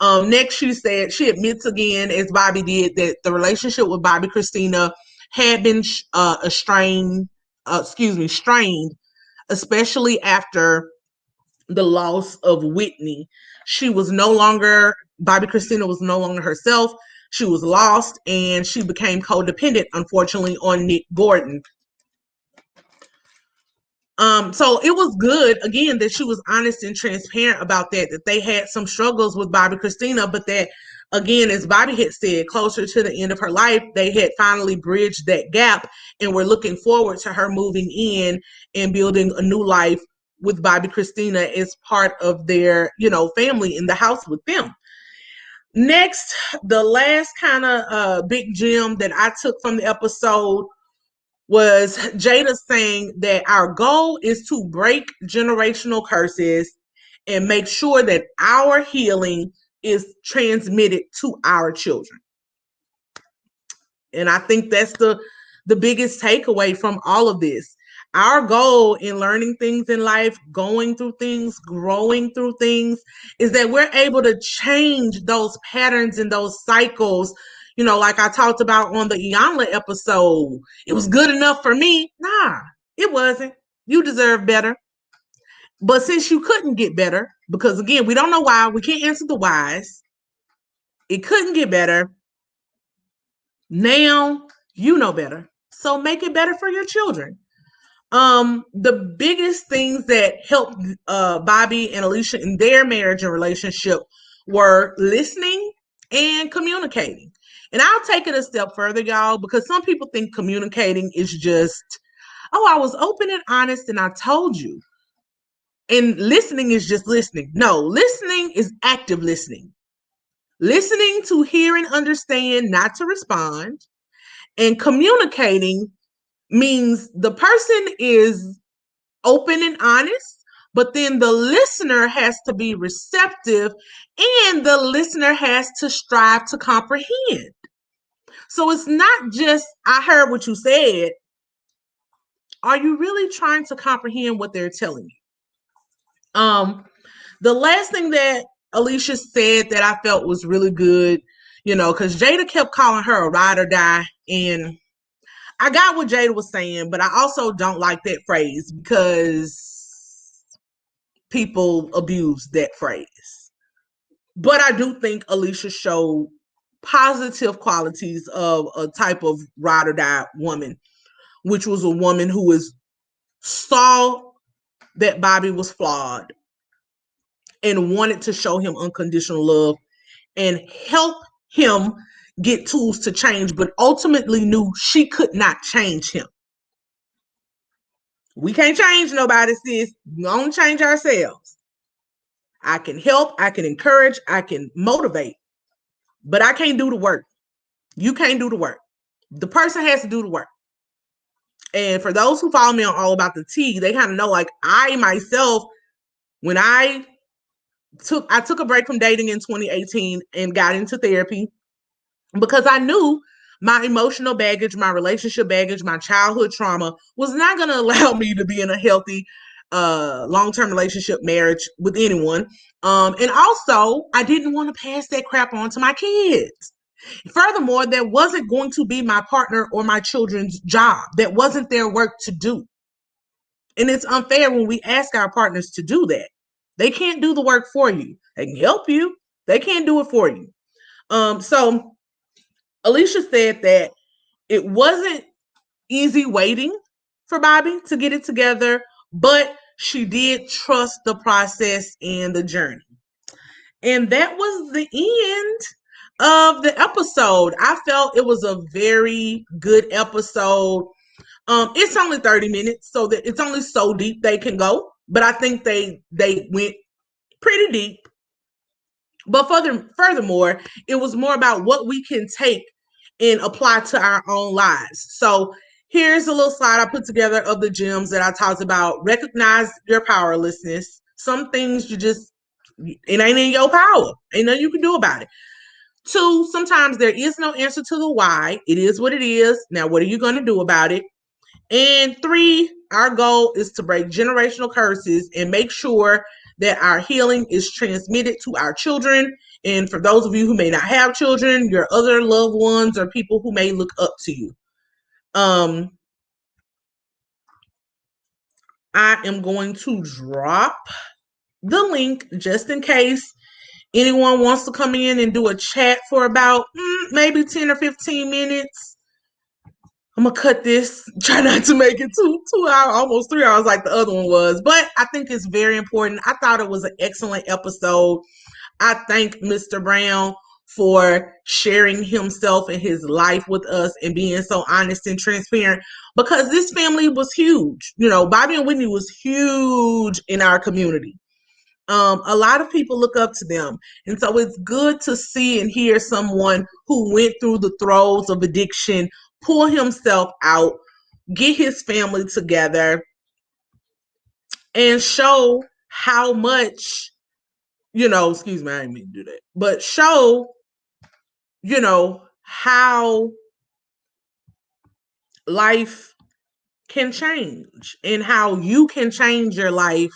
Next, she said she admits again, as Bobbi did, that the relationship with Bobbi Kristina had been strained, especially after the loss of Whitney. Bobbi Kristina was no longer herself. She was lost, and she became codependent, unfortunately, on Nick Gordon. So it was good, again, that she was honest and transparent about that they had some struggles with Bobbi Kristina, but that, again, as Bobbi had said, closer to the end of her life, they had finally bridged that gap and were looking forward to her moving in and building a new life with Bobbi Kristina as part of their, family in the house with them. Next, the last kind of big gem that I took from the episode was Jada saying that our goal is to break generational curses and make sure that our healing is transmitted to our children. And I think that's the biggest takeaway from all of this. Our goal in learning things in life, going through things, growing through things, is that we're able to change those patterns and those cycles. Like I talked about on the Iyanla episode, it was good enough for me. Nah, it wasn't. You deserve better. But since you couldn't get better, because again, we don't know why, we can't answer the whys, it couldn't get better. Now you know better. So make it better for your children. The biggest things that helped Bobbi and Alicia in their marriage and relationship were listening and communicating. And I'll take it a step further, y'all, because some people think communicating is just, I was open and honest and I told you. And listening is just listening. No, listening is active listening. Listening to hear and understand, not to respond. And communicating means the person is open and honest, but then the listener has to be receptive and the listener has to strive to comprehend. So it's not just, I heard what you said. Are you really trying to comprehend what they're telling you? The last thing that Alicia said that I felt was really good, because Jada kept calling her a ride or die. And I got what Jada was saying, but I also don't like that phrase because people abuse that phrase. But I do think Alicia showed positive qualities of a type of ride or die woman, which was a woman who saw that Bobbi was flawed and wanted to show him unconditional love and help him get tools to change, but ultimately knew she could not change him. We can't change nobody, sis. We only change ourselves. I can help, I can encourage, I can motivate, but I can't do the work. You can't do the work. The person has to do the work. And for those who follow me on All About the Tea, they kind of know, like, I myself, when I took a break from dating in 2018 and got into therapy because I knew my emotional baggage, my relationship baggage, my childhood trauma was not going to allow me to be in a healthy long-term relationship marriage with anyone. And also, I didn't want to pass that crap on to my kids. Furthermore, that wasn't going to be my partner or my children's job. That wasn't their work to do. And it's unfair when we ask our partners to do that. They can't do the work for you. They can help you. They can't do it for you. So Alicia said that it wasn't easy waiting for Bobbi to get it together, but she did trust the process and the journey. And that was the end of the episode. I felt it was a very good episode. It's only 30 minutes, so that it's only so deep they can go. But I think they went pretty deep. But furthermore, it was more about what we can take and apply to our own lives. So here's a little slide I put together of the gems that I talked about. Recognize your powerlessness. Some things it ain't in your power. Ain't nothing you can do about it. 2, sometimes there is no answer to the why. It is what it is. Now, what are you going to do about it? And 3, our goal is to break generational curses and make sure that our healing is transmitted to our children. And for those of you who may not have children, your other loved ones or people who may look up to you. I am going to drop the link just in case anyone wants to come in and do a chat for about maybe 10 or 15 minutes. I'm going to cut this, try not to make it 2 hours, almost 3 hours like the other one was. But I think it's very important. I thought it was an excellent episode. I thank Mr. Brown for sharing himself and his life with us and being so honest and transparent, because this family was huge. Bobbi and Whitney was huge in our community. A lot of people look up to them. And so it's good to see and hear someone who went through the throes of addiction, pull himself out, get his family together, and show how much, excuse me, I didn't mean to do that, but show, how life can change and how you can change your life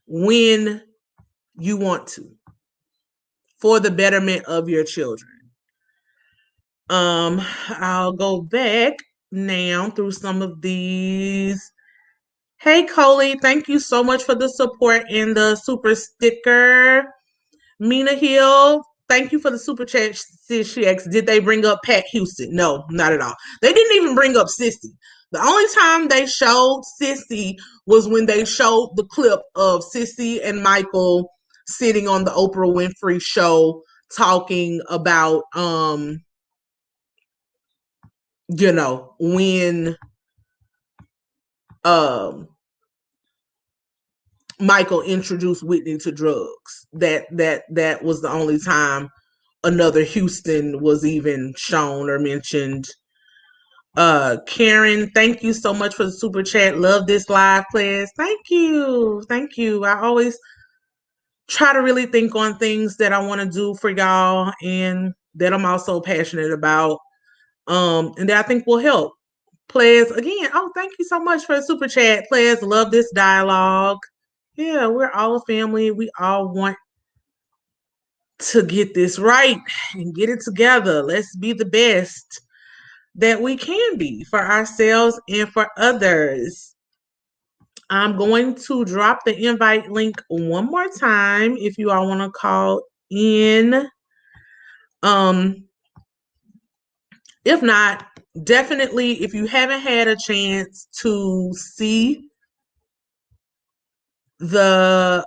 when you want to, for the betterment of your children. I'll go back now through some of these. Hey, Coley, thank you so much for the support and the super sticker. Mina Hill, thank you for the super chat. She asked, did they bring up Pat Houston? No, not at all. They didn't even bring up Sissy. The only time they showed Sissy was when they showed the clip of Sissy and Michael sitting on the Oprah Winfrey show talking about, when Michael introduced Whitney to drugs. That was the only time another Houston was even shown or mentioned. Karen, thank you so much for the super chat. Love this live, please. Thank you. I always try to really think on things that I want to do for y'all and that I'm also passionate about. And that I think will help. Players, again, oh, thank you so much for the super chat. Players love this dialogue. Yeah, we're all a family. We all want to get this right and get it together. Let's be the best that we can be for ourselves and for others. I'm going to drop the invite link one more time if you all want to call in. If not, definitely, if you haven't had a chance to see the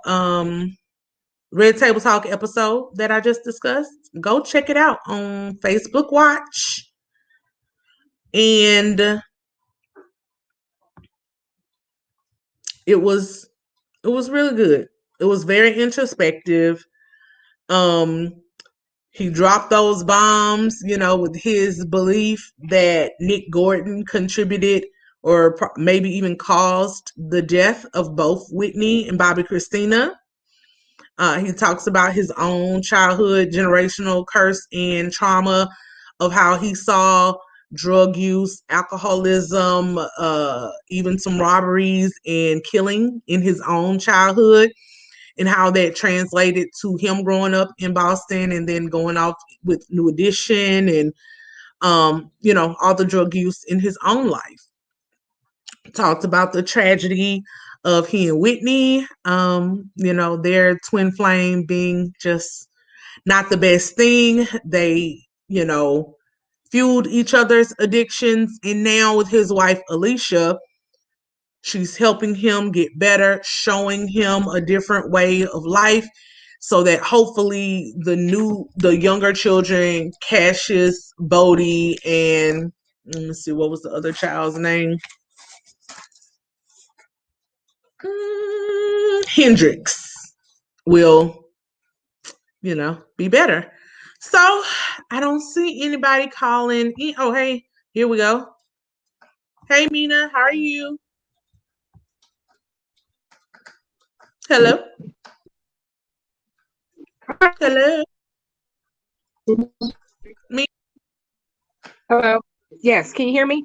Red Table Talk episode that I just discussed, go check it out on Facebook Watch. And it was really good. It was very introspective. He dropped those bombs, with his belief that Nick Gordon contributed or maybe even caused the death of both Whitney and Bobbi Kristina. He talks about his own childhood generational curse and trauma of how he saw drug use, alcoholism, even some robberies and killing in his own childhood, and how that translated to him growing up in Boston and then going off with New Edition and, all the drug use in his own life. Talked about the tragedy of he and Whitney, their twin flame being just not the best thing. They, fueled each other's addictions. And now with his wife, Alicia, she's helping him get better, showing him a different way of life so that hopefully the younger children, Cassius, Bodhi, and let me see, what was the other child's name? Hendrix will, be better. So I don't see anybody calling. Oh, hey, here we go. Hey, Mina, how are you? Hello? Hello? Me?
Hello. Yes, can you hear me?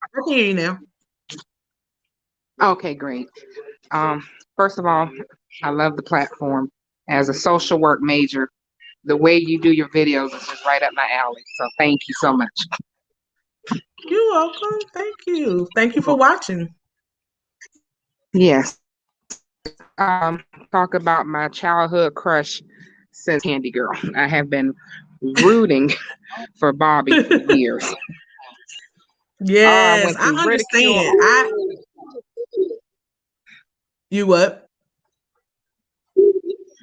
I can hear you now.
Okay, great. First of all, I love the platform. As a social work major, the way you do your videos is just right up my alley. So thank you so much.
You're welcome. Thank you. Thank you for watching.
Yes. Talk about my childhood crush since Candy Girl. I have been rooting for Bobbi for years.
Yes, I understand. You what?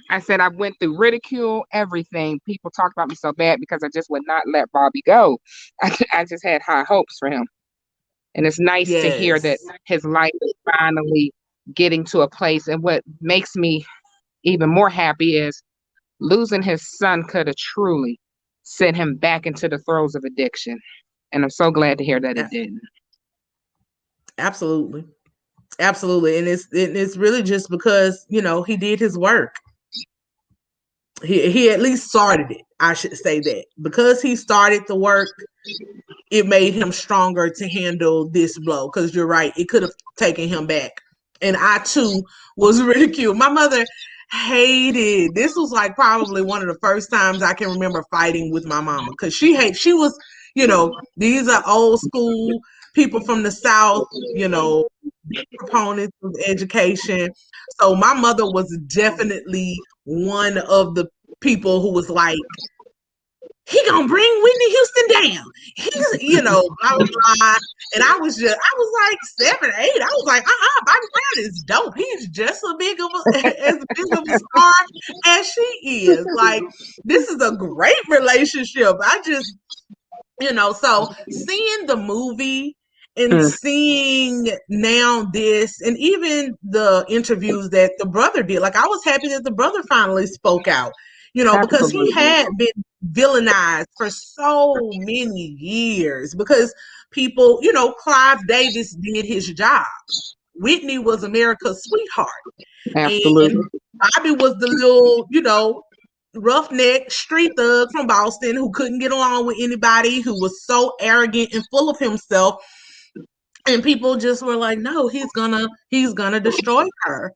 I said I went through ridicule, everything. People talked about me so bad because I just would not let Bobbi go. I just had high hopes for him. And it's nice to hear that his life is finally getting to a place. And what makes me even more happy is losing his son could have truly sent him back into the throes of addiction. And I'm so glad to hear that it didn't.
Absolutely. Absolutely. And it's really just because, he did his work. He at least started it. I should say that. Because he started the work, it made him stronger to handle this blow. Because you're right, it could have taken him back. And I too was ridiculed. My mother hated. This was like probably one of the first times I can remember fighting with my mama. Because she was, these are old school people from the South, proponents of education. So my mother was definitely one of the people who was like, he gonna bring Whitney Houston down. He's, blah, blah, blah. And I was like 7, 8. I was like, Bobbi Brown is dope. He's just as big of a star as she is. Like, this is a great relationship. I just, so seeing the movie and seeing now this, and even the interviews that the brother did, like I was happy that the brother finally spoke out, because he had been villainized for so many years because people, Clive Davis did his job. Whitney was America's sweetheart.
Absolutely.
And Bobbi was the little, roughneck street thug from Boston who couldn't get along with anybody, who was so arrogant and full of himself. And people just were like, no, he's gonna destroy her.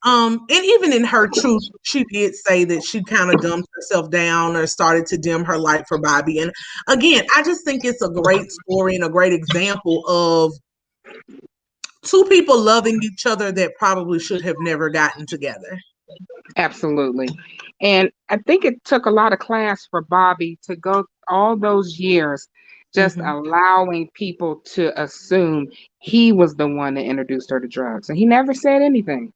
And even in her truth, she did say that she kind of dumbed herself down or started to dim her light for Bobby. And again, I just think it's a great story and a great example of two people loving each other that probably should have never gotten together.
Absolutely. And I think it took a lot of class for Bobby to go all those years just allowing people to assume he was the one that introduced her to drugs. And he never said anything.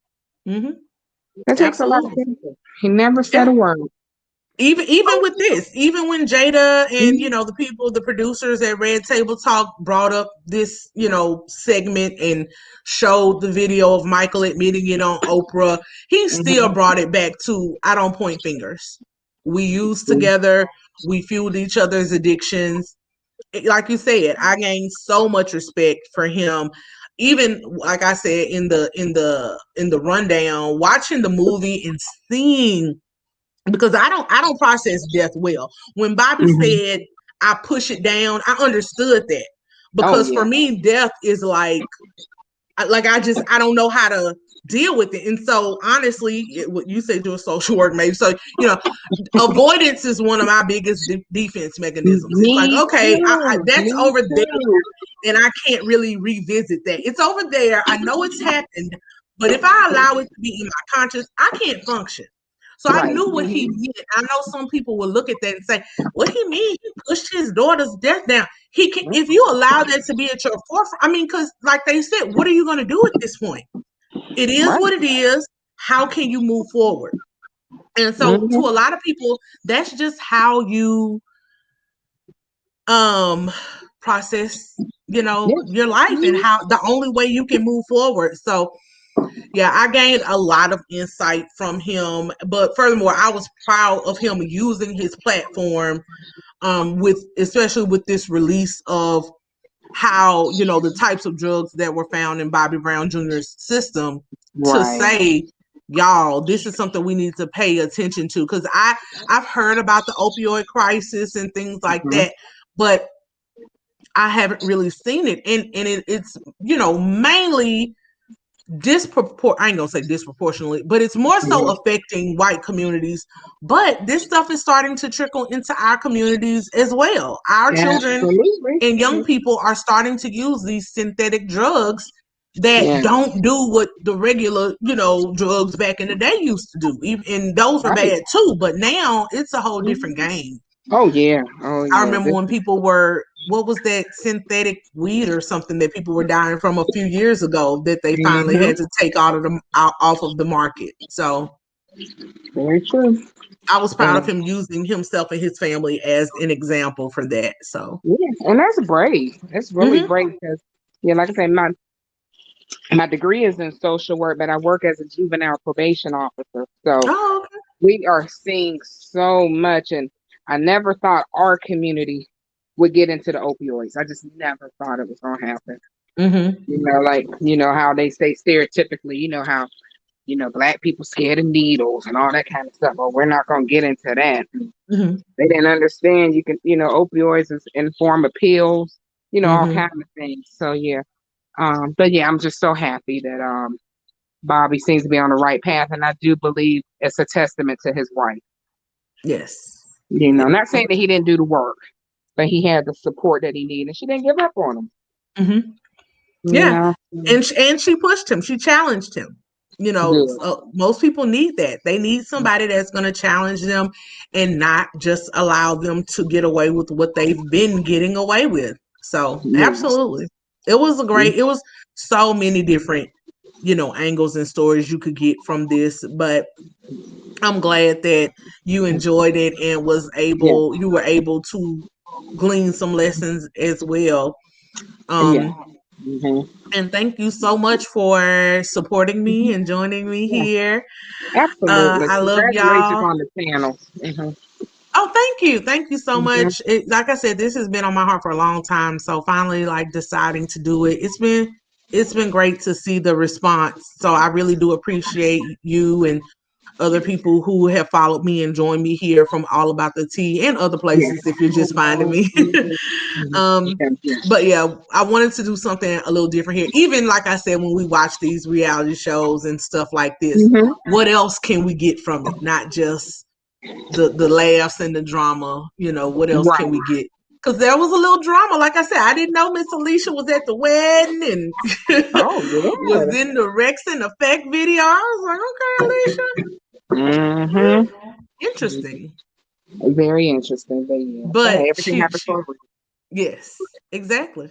That takes a lot of people. He never said a word.
Even with this, even when Jada and the people, the producers at Red Table Talk brought up this segment and showed the video of Michael admitting it on Oprah, he still brought it back to, I don't point fingers. We used together, we fueled each other's addictions. Like you said, I gained so much respect for him. Even like I said in the rundown, watching the movie and seeing, because I don't process death well. When Bobby said I push it down, I understood that, because for me, death is like I don't know how to deal with it. And so honestly, what you say, do a social work maybe. So, avoidance is one of my biggest defense mechanisms. It's like, okay, that's over there and I can't really revisit that. It's over there. I know it's happened, but if I allow it to be in my conscience, I can't function. So I knew what he meant. I know some people will look at that and say, what he mean? He pushed his daughter's death down. He can, if you allow that to be at your forefront, I mean, because like they said, what are you going to do at this point? It is what it is. How can you move forward? And so to a lot of people, that's just how you process, your life and how the only way you can move forward. So yeah, I gained a lot of insight from him, but furthermore, I was proud of him using his platform, especially with this release of how, the types of drugs that were found in Bobby Brown Jr.'s system, to say, y'all, this is something we need to pay attention to. Because I've heard about the opioid crisis and things like that, but I haven't really seen it. And it's, mainly I ain't gonna say disproportionately, but it's more so affecting white communities. But this stuff is starting to trickle into our communities as well. Our children and young people are starting to use these synthetic drugs that don't do what the regular, drugs back in the day used to do. And those were bad too, but now it's a whole different game.
Oh yeah.
I remember when people were, what was that synthetic weed or something that people were dying from a few years ago that they finally had to take off of the market. So
very true.
I was proud of him using himself and his family as an example for that. So
and that's brave. It's really brave because like I said, my degree is in social work, but I work as a juvenile probation officer. So we are seeing so much, and I never thought our community would get into the opioids. I just never thought it was going to happen. How they say stereotypically, how, Black people scared of needles and all that kind of stuff. Well, we're not going to get into that. They didn't understand you can, opioids is in form of pills, all kinds of things. So, but I'm just so happy that Bobby seems to be on the right path. And I do believe it's a testament to his wife.
Yes.
Not saying that he didn't do the work, but he had the support that he needed, and she didn't give up on him.
And she pushed him. She challenged him. Most people need that. They need somebody that's going to challenge them and not just allow them to get away with what they've been getting away with. So absolutely, it was it was so many different, angles and stories you could get from this, but I'm glad that you enjoyed it and you were able to glean some lessons as well. And thank you so much for supporting me and joining me here.
Absolutely.
I love y'all.
On the panel.
Oh, thank you so much. Like I said, this has been on my heart for a long time, so finally deciding to do it, it's been great to see the response. So I really do appreciate you and other people who have followed me and joined me here from All About the Tea and other places if you're just finding me. But yeah, I wanted to do something a little different here. Even like I said, when we watch these reality shows and stuff like this, what else can we get from it? Not just the laughs and the drama, what else can we get? Because there was a little drama. Like I said, I didn't know Miss Alicia was at the wedding and was in the Rex and Effect video. I was like, okay, Alicia. Interesting.
Very interesting.
But
everything happens for a reason.
Yes, exactly.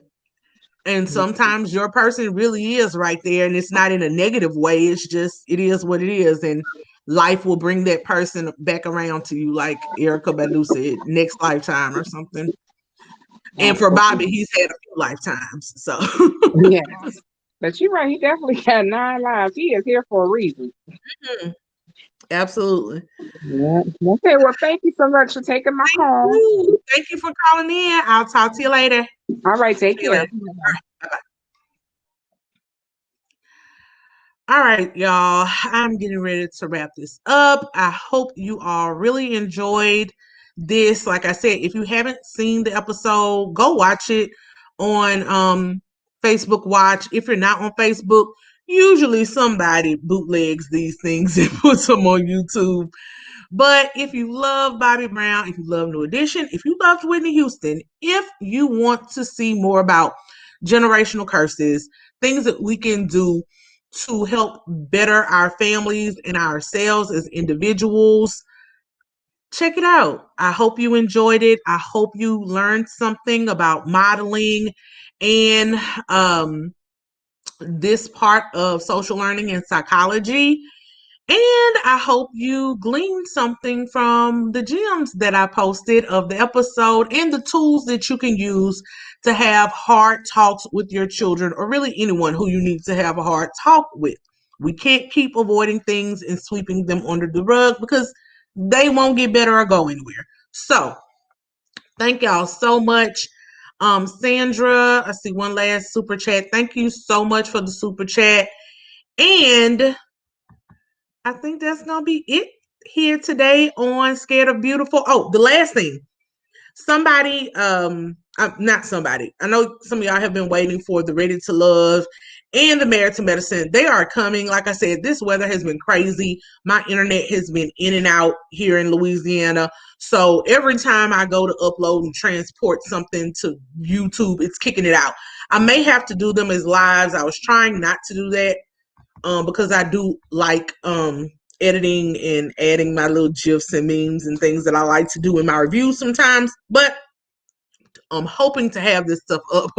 And sometimes your person really is right there, and it's not in a negative way. It's just, it is what it is. And life will bring that person back around to you, like Erykah Badu said, next lifetime or something. And for Bobby, he's had a few lifetimes. So
yes. But you're right, he definitely got 9 lives. He is here for a reason.
Absolutely.
Yeah. Okay, well, thank you so much for taking my call.
Thank you for calling in. I'll talk to you later.
All right, take care.
Bye-bye. All right, y'all. I'm getting ready to wrap this up. I hope you all really enjoyed this. Like I said, if you haven't seen the episode, go watch it on Facebook Watch. If you're not on Facebook, usually somebody bootlegs these things and puts them on YouTube. But if you love Bobbi Brown, if you love New Edition, if you loved Whitney Houston, if you want to see more about generational curses, things that we can do to help better our families and ourselves as individuals, check it out. I hope you enjoyed it. I hope you learned something about modeling and this part of social learning and psychology. And I hope you gleaned something from the gems that I posted of the episode and the tools that you can use to have hard talks with your children, or really anyone who you need to have a hard talk with. We can't keep avoiding things and sweeping them under the rug because they won't get better or go anywhere. So thank y'all so much. Sandra, I see one last super chat. Thank you so much for the super chat. And I think that's going to be it here today on Scared of Beautiful. Oh, the last thing. Somebody, not somebody. I know some of y'all have been waiting for the Ready to Love and the Married to Medicine. They are coming. Like I said, this weather has been crazy. My internet has been in and out here in Louisiana. So every time I go to upload and transport something to YouTube, it's kicking it out. I may have to do them as lives. I was trying not to do that. Because I do like editing and adding my little GIFs and memes and things that I like to do in my reviews sometimes. But I'm hoping to have this stuff up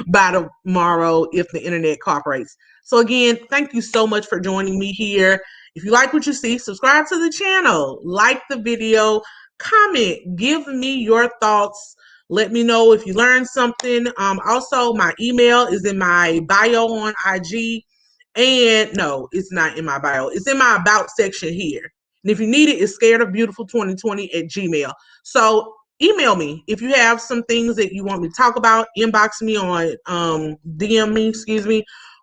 by tomorrow if the internet cooperates. So again, thank you so much for joining me here. If you like what you see, subscribe to the channel, like the video, comment, give me your thoughts. Let me know if you learned something. Also, my email is in my bio on IG. And no, it's not in my bio. It's in my about section here. And if you need it, it's scaredofbeautiful2020@gmail. So email me if you have some things that you want me to talk about. Inbox me on DM me,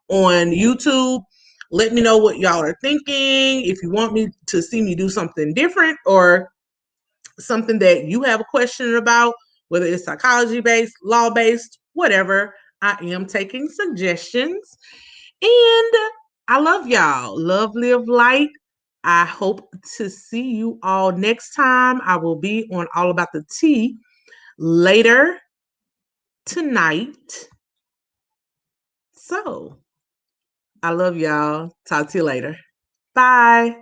on YouTube. Let me know what y'all are thinking. If you want me to see me do something different or something that you have a question about, whether it's psychology based, law based, whatever, I am taking suggestions. And I love y'all. Love, live, light. I hope to see you all next time. I will be on All About the Tea later tonight. So I love y'all. Talk to you later. Bye.